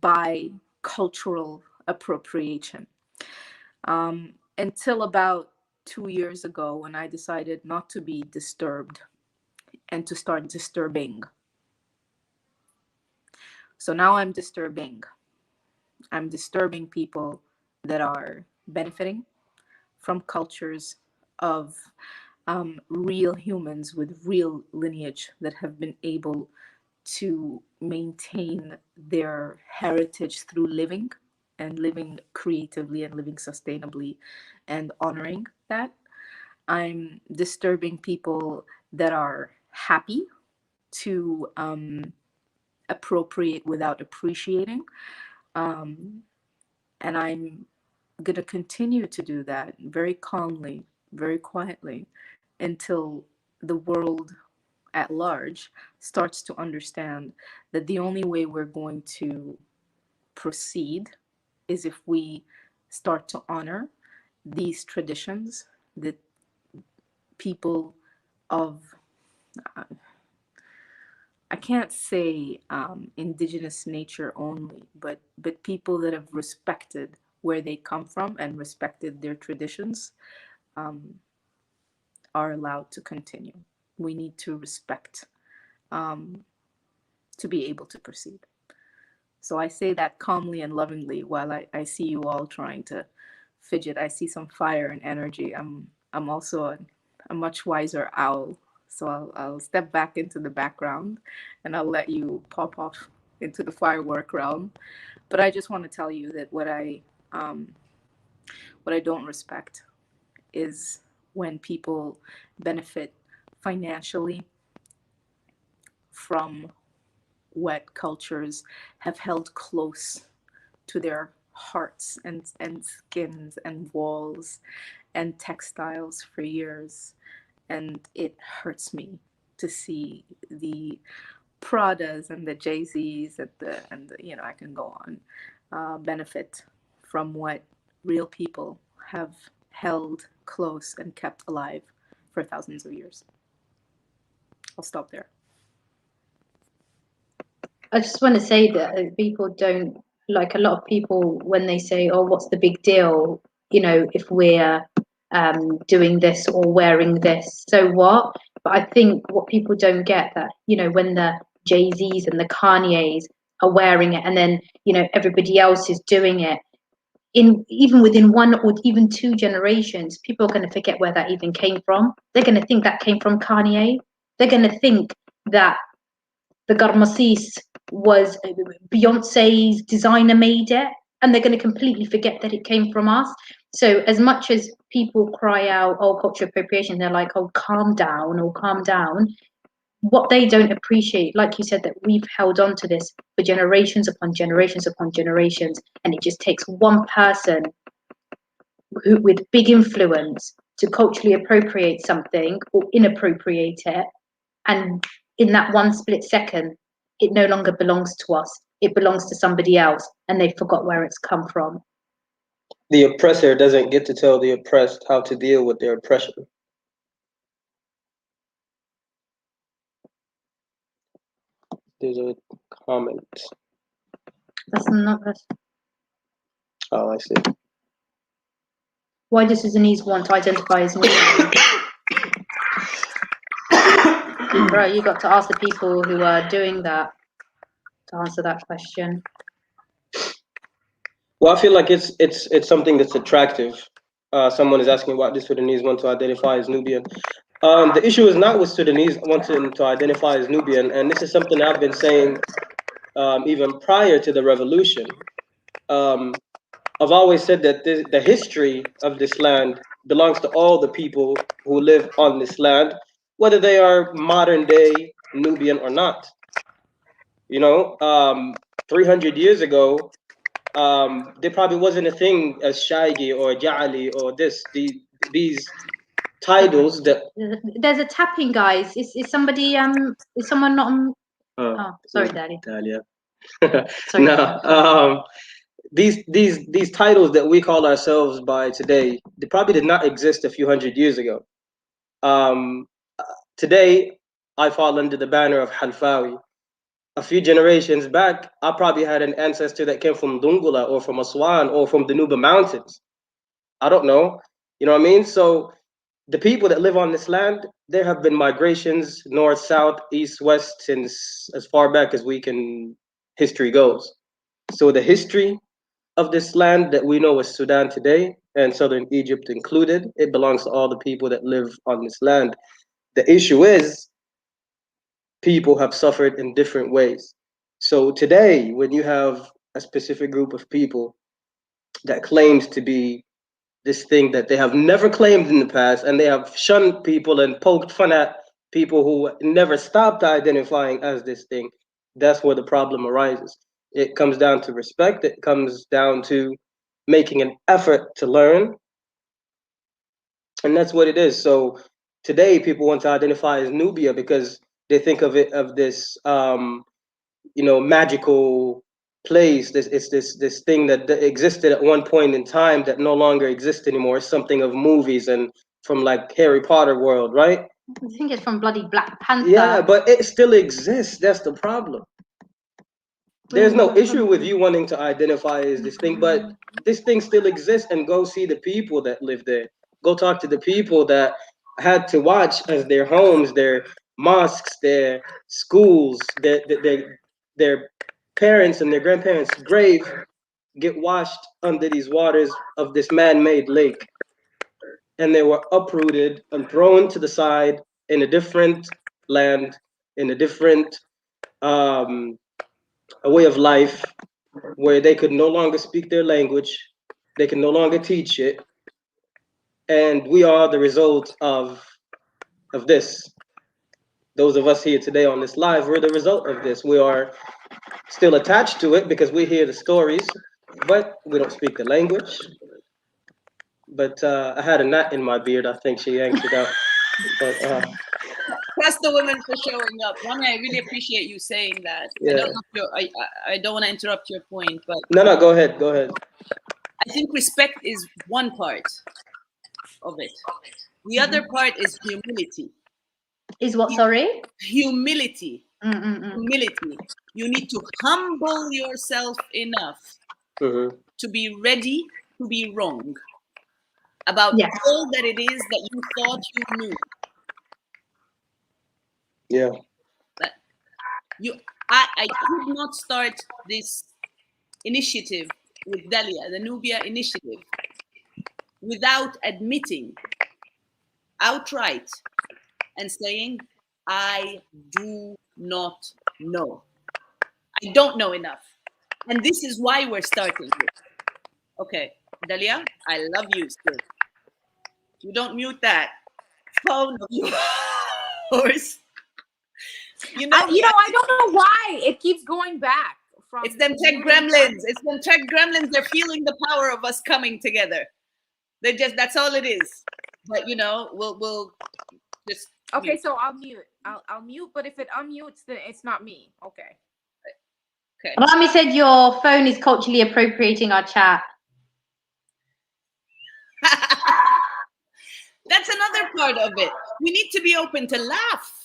by cultural appropriation until about 2 years ago, when I decided not to be disturbed and to start disturbing. So now I'm disturbing. I'm disturbing people that are benefiting from cultures of real humans with real lineage that have been able to maintain their heritage through living creatively and living sustainably and honoring that. I'm disturbing people that are happy to appropriate without appreciating. And I'm going to continue to do that very calmly, very quietly, until the world at large starts to understand that the only way we're going to proceed is if we start to honor these traditions that people of, I can't say indigenous nature only, but people that have respected where they come from and respected their traditions are allowed to continue. We need to respect to be able to proceed. So I say that calmly and lovingly while I see you all trying to fidget. I see some fire and energy. I'm also a much wiser owl. So I'll step back into the background and I'll let you pop off into the firework realm. But I just want to tell you that what I don't respect is when people benefit financially from what cultures have held close to their hearts and skins and walls and textiles for years. And it hurts me to see the Pradas and the Jay-Z's and the you know, I can go on, benefit from what real people have held close and kept alive for thousands of years. I'll stop there. I just want to say that people don't, like, a lot of people, when they say, oh, what's the big deal, you know, if we're doing this or wearing this, so what? But I think what people don't get, that, you know, when the Jay-Z's and the Kanye's are wearing it and then, you know, everybody else is doing it, even within one or even two generations, people are going to forget where that even came from. They're going to think that came from Kanye. They're going to think that the Garmasis was Beyonce's designer made it, and they're going to completely forget that it came from us. So as much as people cry out, oh, cultural appropriation, they're like, oh, calm down, or calm down. What they don't appreciate, like you said, that we've held on to this for generations upon generations upon generations, and it just takes one person with big influence to culturally appropriate something or inappropriate it, and in that one split second, it no longer belongs to us. It belongs to somebody else, and they forgot where it's come from. The oppressor doesn't get to tell the oppressed how to deal with their oppression. There's a comment. That's not. Oh, I see. Why does Sudanese want to identify as Nubian? Bro, you got to ask the people who are doing that to answer that question. Well, I feel like it's something that's attractive. Someone is asking why the Sudanese want to identify as Nubian. The issue is not with Sudanese wanting to identify as Nubian, and this is something I've been saying even prior to the revolution. I've always said that the history of this land belongs to all the people who live on this land, whether they are modern day Nubian or not. You know, 300 years ago, there probably wasn't a thing as Shaigi or Ja'ali or these titles that. There's a tapping, guys. Is somebody is someone not on? Oh, sorry, Daddy. Dalia. Sorry. No, these titles that we call ourselves by today, they probably did not exist a few hundred years ago. Today, I fall under the banner of Halfawi. A few generations back, I probably had an ancestor that came from Dungula or from Aswan or from the Nuba Mountains. I don't know. You know what I mean? So the people that live on this land, there have been migrations north, south, east, west, since as far back as history goes. So the history of this land that we know as Sudan today, and southern Egypt included, it belongs to all the people that live on this land. The issue is people have suffered in different ways. So today, when you have a specific group of people that claims to be this thing that they have never claimed in the past, and they have shunned people and poked fun at people who never stopped identifying as this thing, that's where the problem arises. It comes down to respect. It comes down to making an effort to learn. And that's what it is. So today people want to identify as Nubia because they think of it of this magical place. This thing that existed at one point in time that no longer exists anymore. It's something of movies and from like Harry Potter world, right? I think it's from bloody Black Panther. Yeah, but it still exists. That's the problem. There's no issue with you wanting to identify as this thing, but this thing still exists, and go see the people that live there. Go talk to the people that had to watch as their homes, their mosques, their schools, their parents and their grandparents' grave get washed under these waters of this man-made lake. and they were uprooted and thrown to the side in a different land, in a different a way of life, where they could no longer speak their language, they can no longer teach it, and we are the result of this. Those of us here today on this live, we're the result of this. We are still attached to it because we hear the stories, but we don't speak the language. But I had a gnat in my beard. I think she yanked it out. But, Trust the women for showing up. Rami, I really appreciate you saying that. Yeah. I don't want to interrupt your point, but No, go ahead. Go ahead. I think respect is one part of it. The other part is humility. Is what, sorry? Humility. Humility. You need to humble yourself enough to be ready to be wrong about all that it is that you thought you knew. Yeah. I could not start this initiative with Dalia, the Nubia initiative, without admitting outright and saying, I do not know. I don't know enough. And this is why we're starting here. Okay, Dalia, I love you still. You don't mute that phone of yours. You know, I don't know why it keeps going back. It's them tech gremlins. It's them tech gremlins. They're feeling the power of us coming together. That's all it is. But we'll just okay. Mute. So I'll mute. I'll mute. But if it unmutes, then it's not me. Okay. Okay. Rami said your phone is culturally appropriating our chat. That's another part of it. We need to be open to laugh.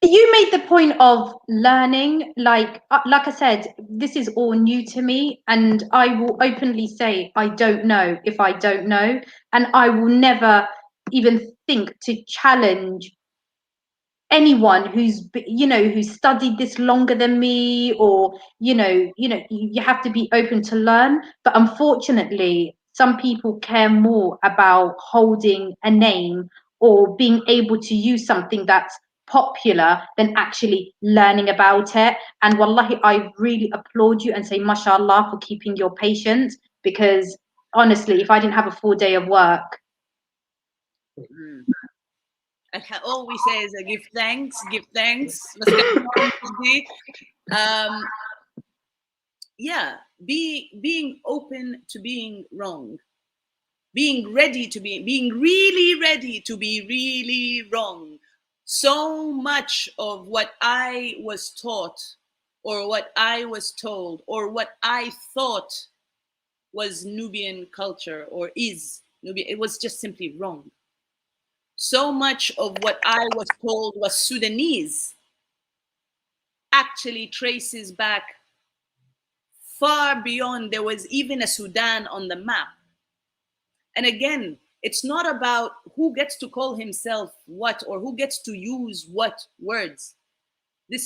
You made the point of learning, like I said, this is all new to me, and I will openly say I don't know if I don't know, and I will never even think to challenge anyone who's who's studied this longer than me, or you have to be open to learn. But unfortunately, some people care more about holding a name or being able to use something that's popular than actually learning about it. And wallahi, I really applaud you and say mashallah for keeping your patience, because honestly, if I didn't have a full day of work, all we say is give thanks. Being open to being wrong, being really ready to be really wrong. So much of what I was taught, or what I was told, or what I thought was Nubian culture or is Nubian, it was just simply wrong. So much of what I was told was Sudanese actually traces back far beyond there was even a Sudan on the map. And again, it's not about who gets to call himself what or who gets to use what words. The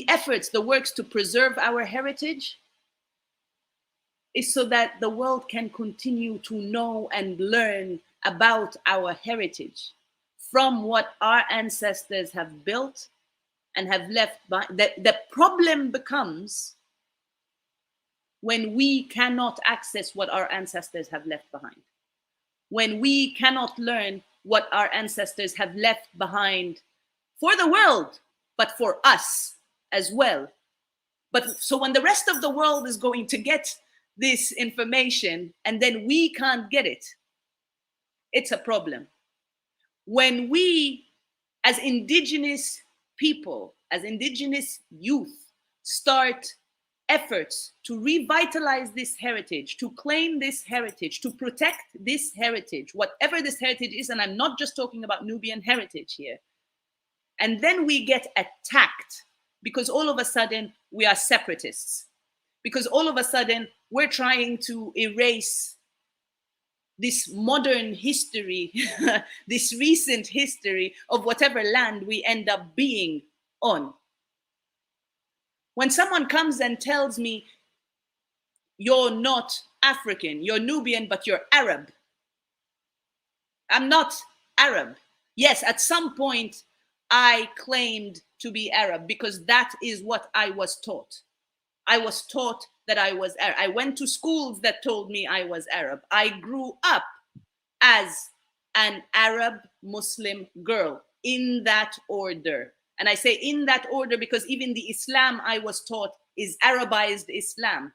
efforts, the works to preserve our heritage is so that the world can continue to know and learn about our heritage from what our ancestors have built and have left behind. The problem becomes when we cannot access what our ancestors have left behind, when we cannot learn what our ancestors have left behind for the world, but for us as well. But so when the rest of the world is going to get this information and then we can't get it, it's a problem. When we, as indigenous people, as indigenous youth, start efforts to revitalize this heritage, to claim this heritage, to protect this heritage, whatever this heritage is, and I'm not just talking about Nubian heritage here, and then we get attacked because all of a sudden we are separatists, because all of a sudden we're trying to erase this modern history, this recent history of whatever land we end up being on. When someone comes and tells me, you're not African. You're Nubian, but you're Arab. I'm not Arab. Yes, at some point, I claimed to be Arab because that is what I was taught. I was taught that I was Arab. I went to schools that told me I was Arab. I grew up as an Arab Muslim girl in that order. And I say in that order because even the Islam I was taught is Arabized Islam.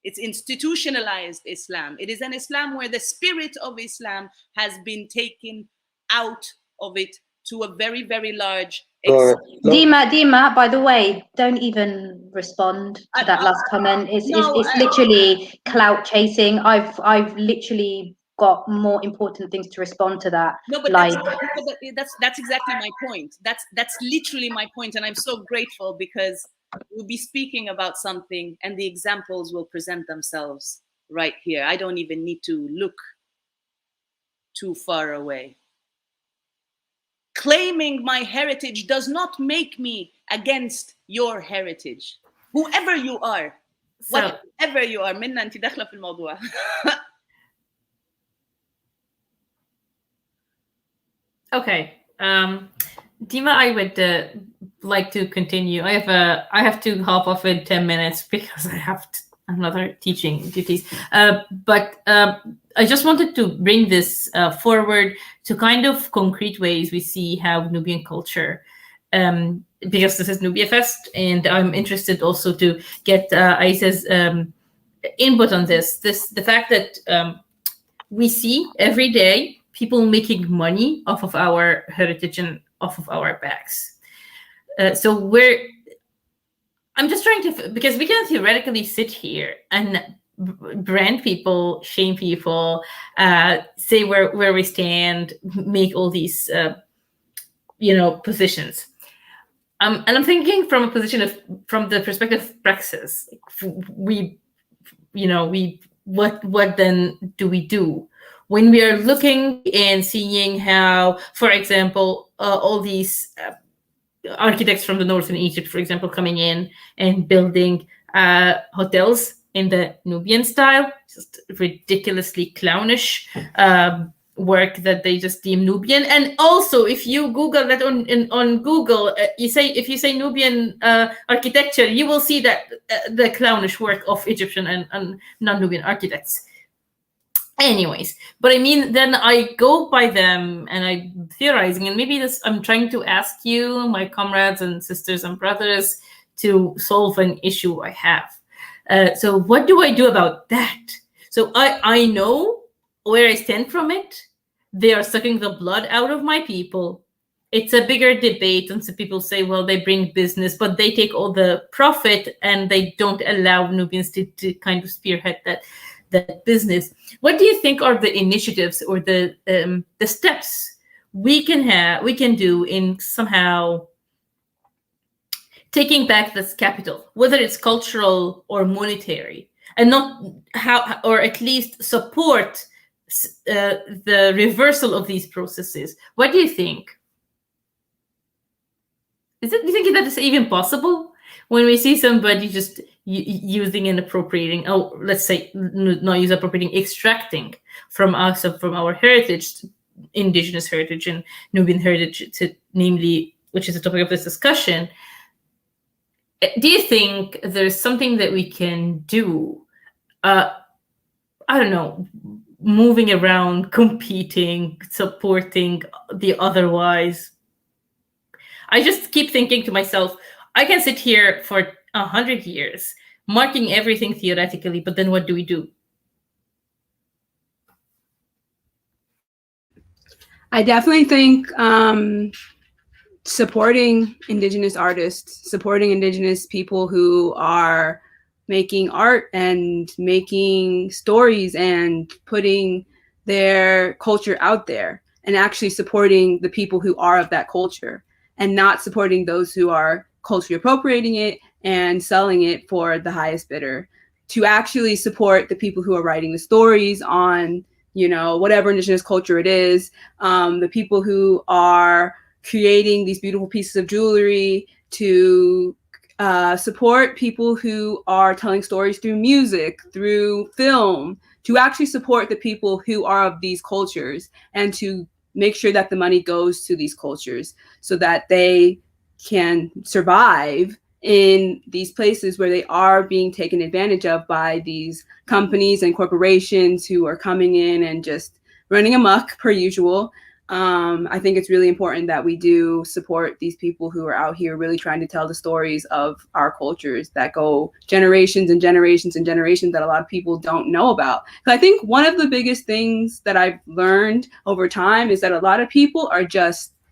It's institutionalized Islam. It is an Islam where the spirit of Islam has been taken out of it to a very, very large extent. Dima, by the way, don't even respond to that last comment. It's literally clout chasing. I've literally got more important things to respond to that. No, but like that's exactly my point. That's literally my point, and I'm so grateful because we'll be speaking about something, and the examples will present themselves right here. I don't even need to look too far away. Claiming my heritage does not make me against your heritage. Whoever you are, whatever you are. منا أنت داخلة في الموضوع. Okay, Dima, I would like to continue. I have to hop off in 10 minutes because I have another teaching duties. But I just wanted to bring this forward to kind of concrete ways we see how Nubian culture, because this is NubiaFest, and I'm interested also to get Aisa's input on this. The fact that we see every day people making money off of our heritage and off of our backs. So I'm just trying to, because we can theoretically sit here and brand people, shame people, say where we stand, make all these, positions. And I'm thinking from a position from the perspective of praxis. What then do we do when we are looking and seeing how, for example, all these architects from the northern Egypt, for example, coming in and building hotels in the Nubian style, just ridiculously clownish work that they just deem Nubian. And also, if you Google that on Google, if you say Nubian architecture, you will see that the clownish work of Egyptian and non-Nubian architects. Anyways, but I mean, then I go by them and I'm theorizing, and maybe I'm trying to ask you, my comrades and sisters and brothers, to solve an issue I have. So what do I do about that? So I know where I stand from it. They are sucking the blood out of my people. It's a bigger debate, and some people say, well, they bring business, but they take all the profit and they don't allow Nubians to kind of spearhead that business. What do you think are the initiatives or the steps we can do in somehow taking back this capital, whether it's cultural or monetary, and not how, or at least support the reversal of these processes? What do you think? Do you think that is even possible when we see somebody just using and appropriating, let's say not use appropriating, extracting from us, from our heritage, indigenous heritage and Nubian heritage, namely, which is the topic of this discussion? Do you think there's something that we can do? I don't know, moving around, competing, supporting the otherwise. I just keep thinking to myself, I can sit here for 100 years, marking everything theoretically, but then what do we do? I definitely think supporting Indigenous artists, supporting Indigenous people who are making art and making stories and putting their culture out there, and actually supporting the people who are of that culture, and not supporting those who are culturally appropriating it and selling it for the highest bidder. To actually support the people who are writing the stories on, whatever Indigenous culture it is, the people who are creating these beautiful pieces of jewelry, to support people who are telling stories through music, through film, to actually support the people who are of these cultures, and to make sure that the money goes to these cultures so that they can survive in these places where they are being taken advantage of by these companies and corporations who are coming in and just running amok per usual. I think it's really important that we do support these people who are out here really trying to tell the stories of our cultures that go generations and generations and generations that a lot of people don't know about. I think one of the biggest things that I've learned over time is that a lot of people are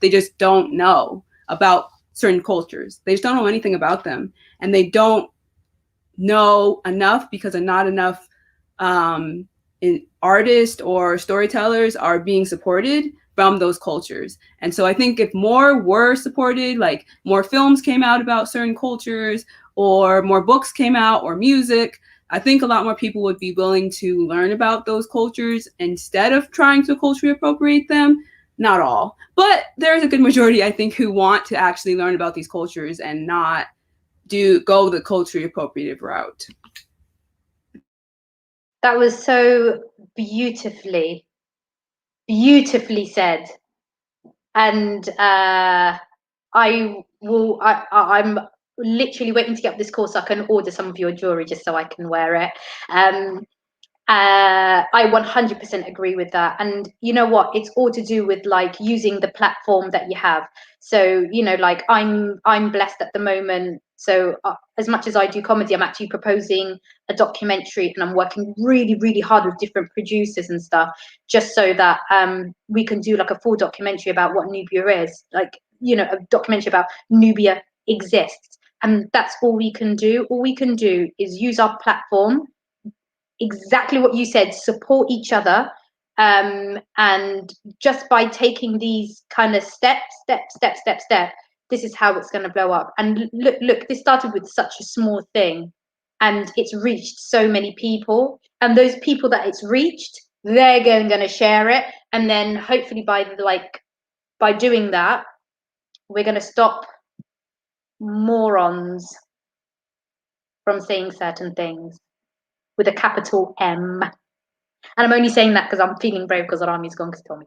they just don't know about certain cultures. They just don't know anything about them, and they don't know enough because not enough artists or storytellers are being supported from those cultures. And so I think if more were supported, like more films came out about certain cultures, or more books came out, or music, I think a lot more people would be willing to learn about those cultures instead of trying to culturally appropriate them. Not all, but there's a good majority, I think, who want to actually learn about these cultures and not go the culturally appropriative route. That was so beautifully said. And I'm literally waiting to get up this course so I can order some of your jewelry just so I can wear it. I 100% agree with that. And you know what, it's all to do with like using the platform that you have. So, you know, like I'm blessed at the moment. So as much as I do comedy, I'm actually proposing a documentary, and I'm working really, really hard with different producers and stuff, just so that we can do like a full documentary about what Nubia is, like, you know, a documentary about Nubia exists. And that's all we can do. All we can do is use our platform, exactly what you said, support each other, and just by taking these kind of step, this is how it's going to blow up. And look, this started with such a small thing, and it's reached so many people, and those people that it's reached, they're going to share it, and then hopefully by doing that, we're going to stop morons from saying certain things with a capital M. And I'm only saying that because I'm feeling brave because Rami's gone, because he told me.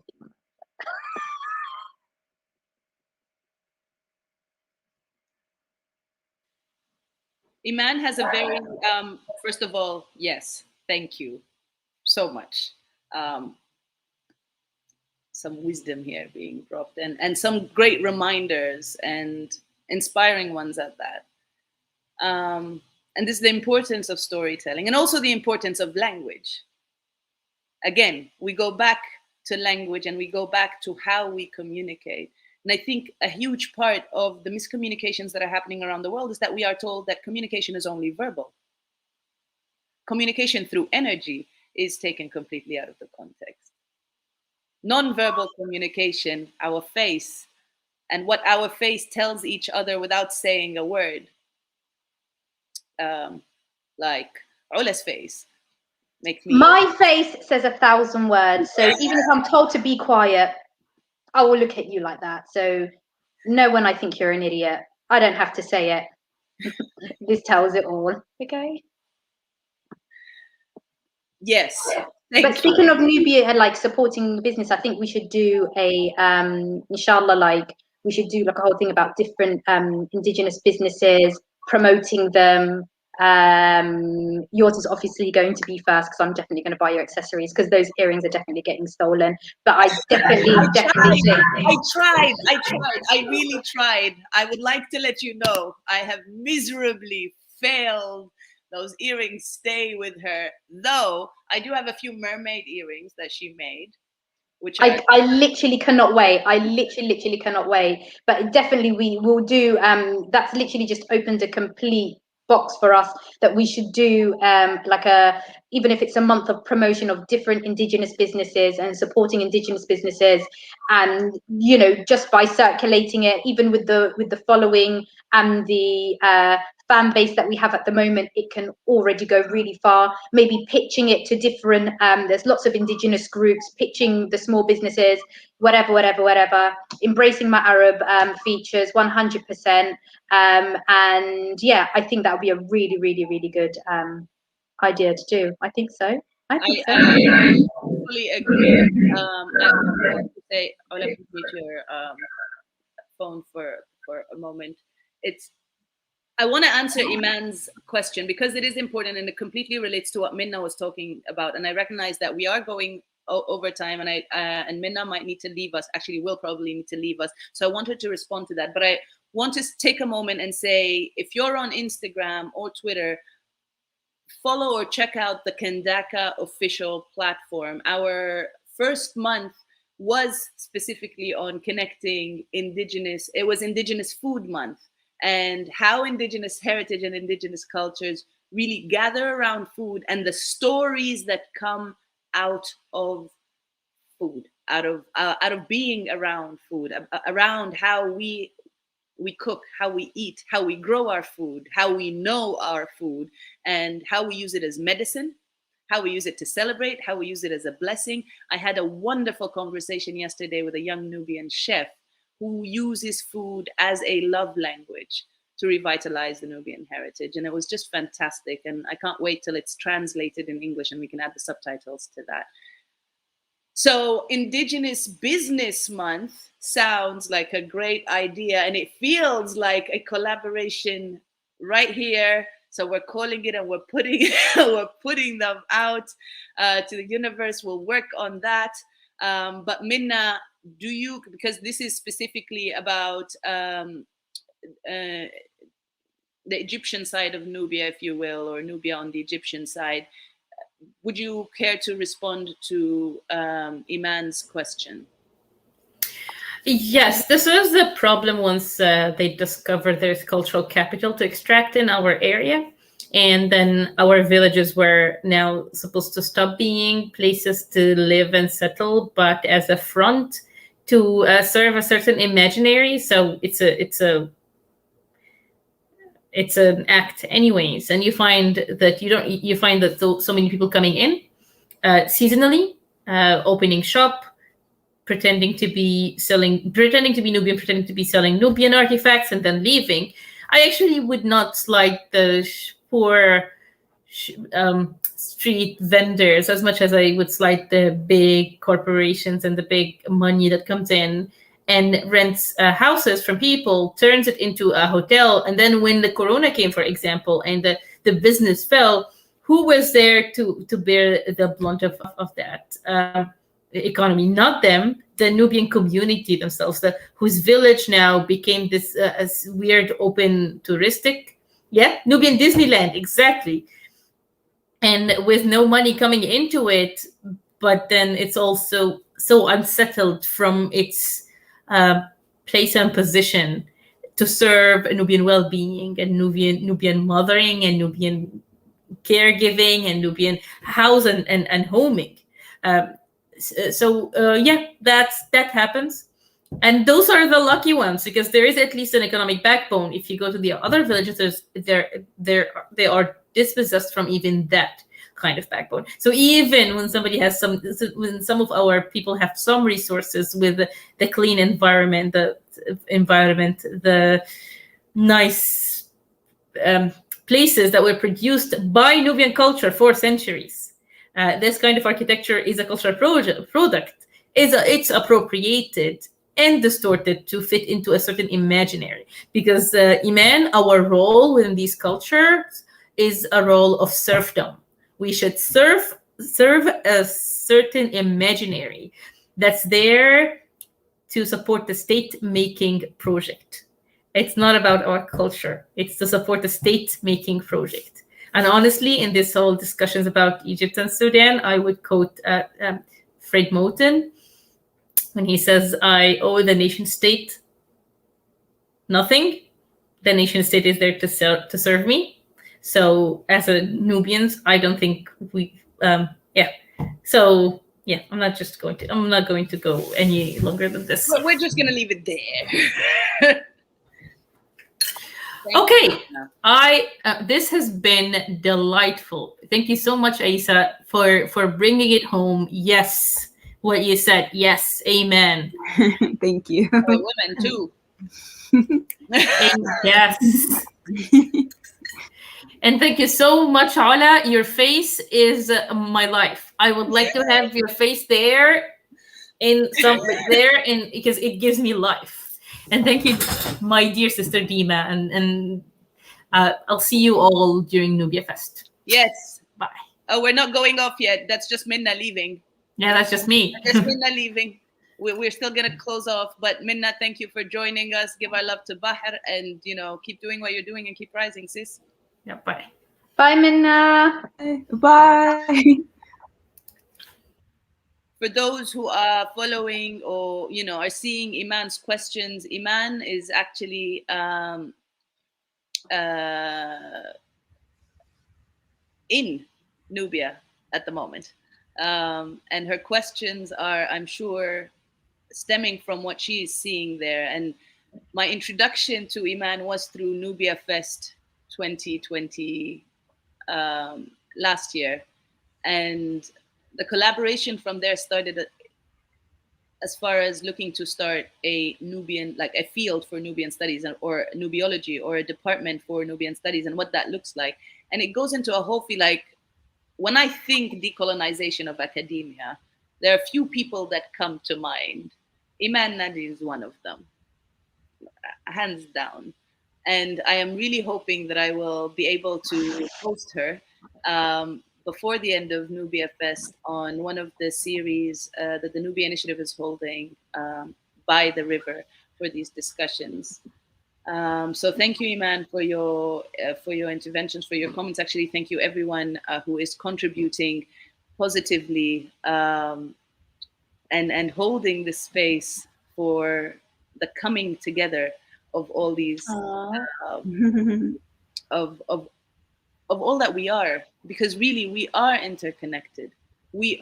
Iman has a very, first of all, yes, thank you so much. Some wisdom here being dropped, and some great reminders, and inspiring ones at that. And this is the importance of storytelling, and also the importance of language. Again, we go back to language, and we go back to how we communicate. And I think a huge part of the miscommunications that are happening around the world is that we are told that communication is only verbal. Communication through energy is taken completely out of the context. Non-verbal communication, our face, and what our face tells each other without saying a word. Like Ola's face makes me. My face says 1,000 words. So even if I'm told to be quiet, I will look at you like that. So know when I think you're an idiot. I don't have to say it. This tells it all. Okay. Yes. But speaking of Nubia and like supporting business, I think we should do a inshallah, like we should do like a whole thing about different indigenous businesses, promoting them. Yours is obviously going to be first because I'm definitely going to buy your accessories, because those earrings are definitely getting stolen. But I definitely I really tried. I would like to let you know I have miserably failed. Those earrings stay with her, though I do have a few mermaid earrings that she made, which I literally cannot wait. I literally cannot wait. But definitely we will do. That's literally just opened a complete box for us that we should do, like even if it's a month of promotion of different indigenous businesses and supporting indigenous businesses, and you know, just by circulating it, even with the following and the fan base that we have at the moment, it can already go really far. Maybe pitching it to different, there's lots of Indigenous groups, pitching the small businesses, whatever. Embracing my Arab features 100%. And yeah, I think that would be a really, really, really good idea to do. I think so. I fully agree. I have to say, I'll appreciate your phone for a moment. I want to answer Iman's question because it is important and it completely relates to what Minna was talking about. And I recognize that we are going over time, and Minna might need to leave us. Actually, will probably need to leave us. So I wanted to respond to that. But I want to take a moment and say, if you're on Instagram or Twitter, follow or check out the Kandaka official platform. Our first month was specifically on connecting Indigenous. It was Indigenous Food Month, and how Indigenous heritage and Indigenous cultures really gather around food and the stories that come out of food, out of being around food, around how we cook, how we eat, how we grow our food, how we know our food, and how we use it as medicine, how we use it to celebrate, how we use it as a blessing. I had a wonderful conversation yesterday with a young Nubian chef who uses food as a love language to revitalize the Nubian heritage. And it was just fantastic. And I can't wait till it's translated in English and we can add the subtitles to that. So Indigenous Business Month sounds like a great idea, and it feels like a collaboration right here. So we're calling it and we're putting them out to the universe. We'll work on that. But Minna, do you, because this is specifically about the Egyptian side of Nubia, if you will, or Nubia on the Egyptian side, would you care to respond to Iman's question? Yes, this was the problem once they discovered there's cultural capital to extract in our area. And then our villages were now supposed to stop being places to live and settle, but as a front to serve a certain imaginary. So it's an act anyways. And you find that so many people coming in seasonally, opening shop, pretending to be Nubian, pretending to be selling Nubian artifacts, and then leaving. I actually would not slight the poor street vendors as much as I would slight the big corporations and the big money that comes in and rents houses from people, turns it into a hotel. And then when the corona came, for example, and the business fell, who was there to bear the blunt of that economy? Not them, the Nubian community themselves, whose village now became this weird open touristic, Nubian Disneyland, exactly. And with no money coming into it, but then it's also so unsettled from its place and position to serve Nubian well-being and Nubian mothering and Nubian caregiving and Nubian house and homing. That happens. And those are the lucky ones, because there is at least an economic backbone. If you go to the other villages, they are dispossessed from even that kind of backbone. So even when somebody has when some of our people have some resources with the clean environment, the nice places that were produced by Nubian culture for centuries, this kind of architecture is a cultural product. It's appropriated and distorted to fit into a certain imaginary. Because Iman, our role within these cultures is a role of serfdom. We should serve a certain imaginary that's there to support the state-making project. It's not about our culture. It's to support the state-making project. And honestly, in this whole discussions about Egypt and Sudan, I would quote Fred Moten when he says, I owe the nation state nothing. The nation state is there to serve me. So as a Nubians, I don't think we, So yeah, I'm not going to go any longer than this. But we're just going to leave it there. Okay, this has been delightful. Thank you so much, Aisa, for bringing it home. Yes, what you said. Yes, amen. Thank you. For women too. Yes. And thank you so much, Ola. Your face is my life. I would like to have your face there, because it gives me life. And thank you, my dear sister Dima, and I'll see you all during NubiaFest. Yes. Bye. Oh, we're not going off yet. That's just Minna leaving. Yeah, that's just me. Just Minna leaving. We're still going to close off. But Minna, thank you for joining us. Give our love to Bahr, and, keep doing what you're doing and keep rising, sis. Yeah, bye. Bye, Minna. Bye. For those who are following or, are seeing Iman's questions, Iman is actually in Nubia at the moment. And her questions are, I'm sure, stemming from what she is seeing there. And my introduction to Iman was through NubiaFEST2021 last year. And the collaboration from there started as far as looking to start a Nubian, like a field for Nubian studies or Nubiology or a department for Nubian studies and what that looks like. And it goes into a whole field, like when I think decolonization of academia, there are a few people that come to mind. Iman Nadi is one of them, hands down. And I am really hoping that I will be able to host her before the end of NubiaFEST on one of the series that the Nubia Initiative is holding by the river for these discussions. So thank you, Iman, for your interventions, for your comments. Actually, thank you everyone who is contributing positively and holding the space for the coming together of all these of all that we are, because really we are interconnected. We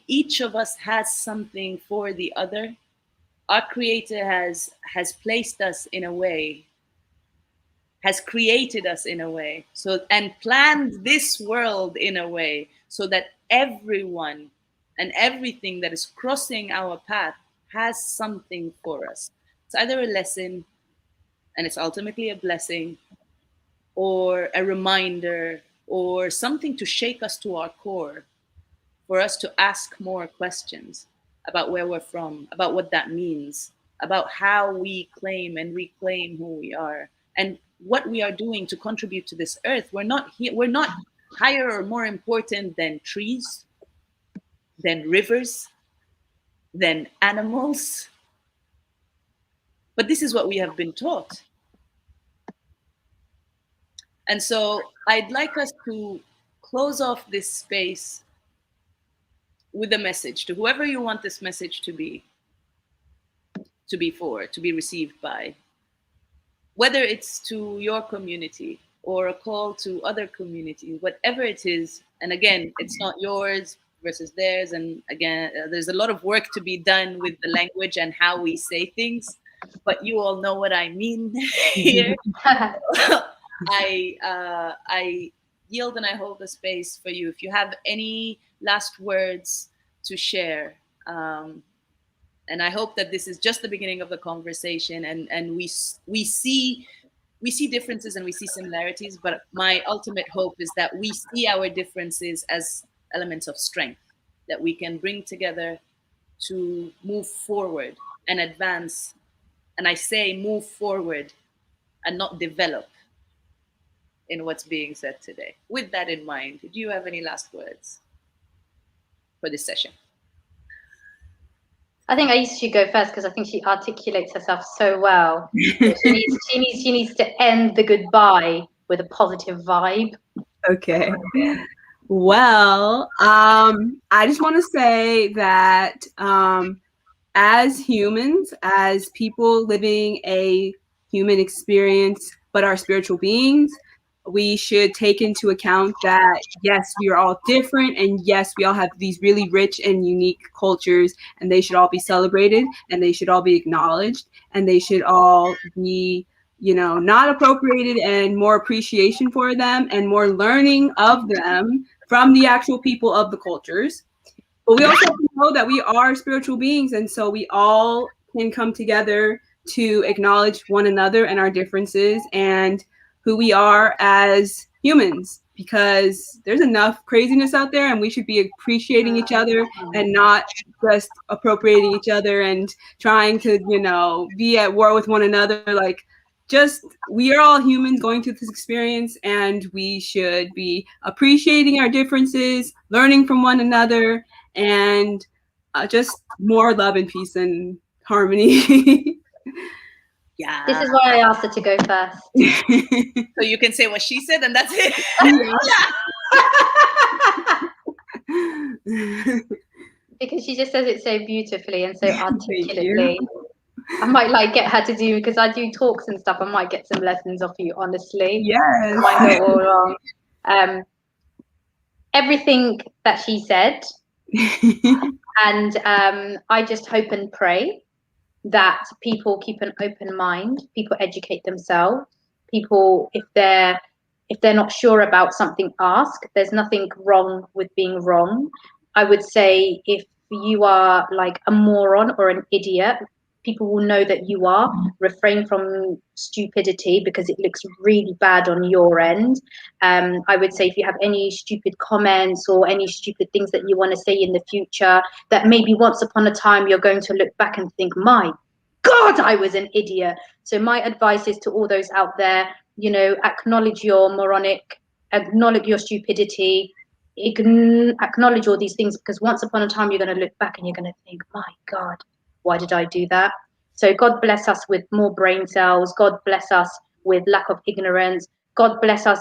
each of us has something for the other. Our Creator has placed us in a way, has created us in a way, and planned this world in a way so that everyone and everything that is crossing our path has something for us. It's either a lesson, and it's ultimately a blessing, or a reminder, or something to shake us to our core, for us to ask more questions about where we're from, about what that means, about how we claim and reclaim who we are, and what we are doing to contribute to this earth. We're not higher or more important than trees, than rivers, than animals. But this is what we have been taught. And so I'd like us to close off this space with a message to whoever you want this message to be received by. Whether it's to your community or a call to other communities, whatever it is. And again, it's not yours versus theirs. And again, there's a lot of work to be done with the language and how we say things, but you all know what I mean here. I yield and I hold the space for you. If you have any last words to share, and I hope that this is just the beginning of the conversation, and we see differences and we see similarities, but my ultimate hope is that we see our differences as elements of strength that we can bring together to move forward and advance. And I say move forward and not develop in what's being said today. With that in mind, do you have any last words for this session? I think Aisha should go first because I think she articulates herself so well. she needs to end the goodbye with a positive vibe. Okay. Well, I just want to say that as humans, as people living a human experience, but are spiritual beings, we should take into account that, yes, we are all different, and yes, we all have these really rich and unique cultures, and they should all be celebrated, and they should all be acknowledged, and they should all be not appropriated, and more appreciation for them and more learning of them from the actual people of the cultures. But we also have to know that we are spiritual beings, and so we all can come together to acknowledge one another and our differences and who we are as humans, because there's enough craziness out there, and we should be appreciating each other and not just appropriating each other and trying to, be at war with one another. Like, we are all humans going through this experience, and we should be appreciating our differences, learning from one another, and just more love and peace and harmony. Yeah. This is why I asked her to go first. So you can say what she said, and that's it. Because she just says it so beautifully and so articulately. I might get her to do, because I do talks and stuff. I might get some lessons off you, honestly. Yes. I might go all wrong. Everything that she said, and I just hope and pray that people keep an open mind, people educate themselves, people, if they're not sure about something, ask. There's nothing wrong with being wrong. I would say if you are like a moron or an idiot, people will know that you are. Refrain from stupidity, because it looks really bad on your end. I would say if you have any stupid comments or any stupid things that you want to say in the future, that maybe once upon a time you're going to look back and think, my God, I was an idiot. So my advice is to all those out there, acknowledge your moronic, acknowledge your stupidity, acknowledge all these things, because once upon a time you're going to look back and you're going to think, my God, why did I do that? So God bless us with more brain cells. God bless us with lack of ignorance. God bless us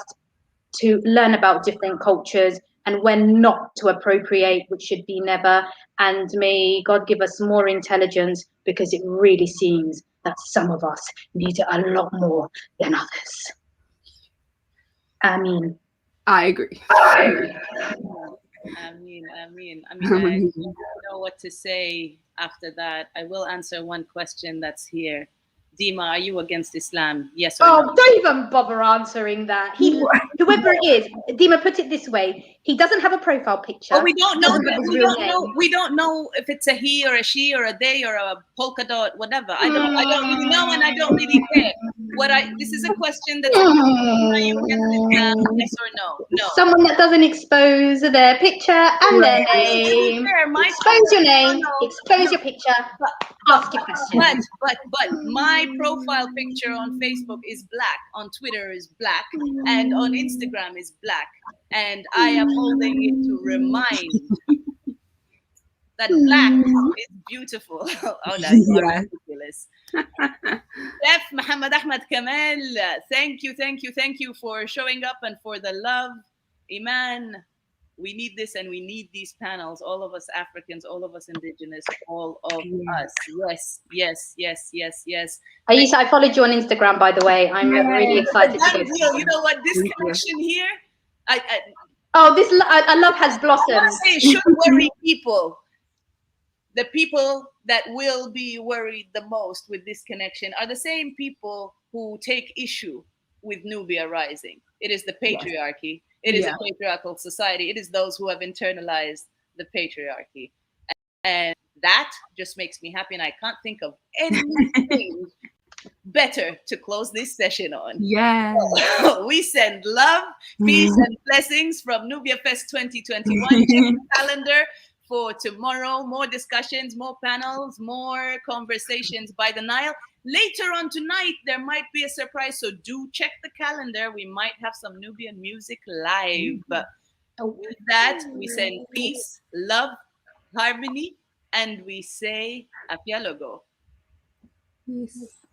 to learn about different cultures and when not to appropriate, which should be never. And may God give us more intelligence, because it really seems that some of us need it a lot more than others. Ameen. I agree. I mean, I don't know what to say after that. I will answer one question that's here. Dima, are you against Islam? Yes or no? Don't even bother answering that. Whoever it is, Dima, put it this way: he doesn't have a profile picture. Oh, we don't know. We don't know if it's a he or a she or a they or a polka dot, whatever. I don't really know, and I don't really care. This is a question that's are you against Islam? Yes or no? No. Someone that doesn't expose their picture and their name. Expose your name. Expose your picture. Ask your question. But my profile picture on Facebook is black, on Twitter is black, and on Instagram is black, and I am holding it to remind that black is beautiful. Oh, that's ridiculous. Chef Muhammad Ahmed Kamal, thank you for showing up and for the love. Iman, we need this, and we need these panels. All of us Africans, all of us Indigenous, all of us. Yes. Aisha, I followed you on Instagram, by the way. I'm really excited to go. You know what? This connection here, I love has blossomed. It should worry people. The people that will be worried the most with this connection are the same people who take issue with Nubia rising. It is the patriarchy. It is a patriarchal society. It is those who have internalized the patriarchy. And that just makes me happy. And I can't think of anything better to close this session on. Yeah. We send love, peace, and blessings from NubiaFEST2021. Check the calendar for tomorrow. More discussions, more panels, more conversations by the Nile. Later on tonight, there might be a surprise, so do check the calendar. We might have some Nubian music live. With that, we send peace, love, harmony, and we say Afialogo. Peace.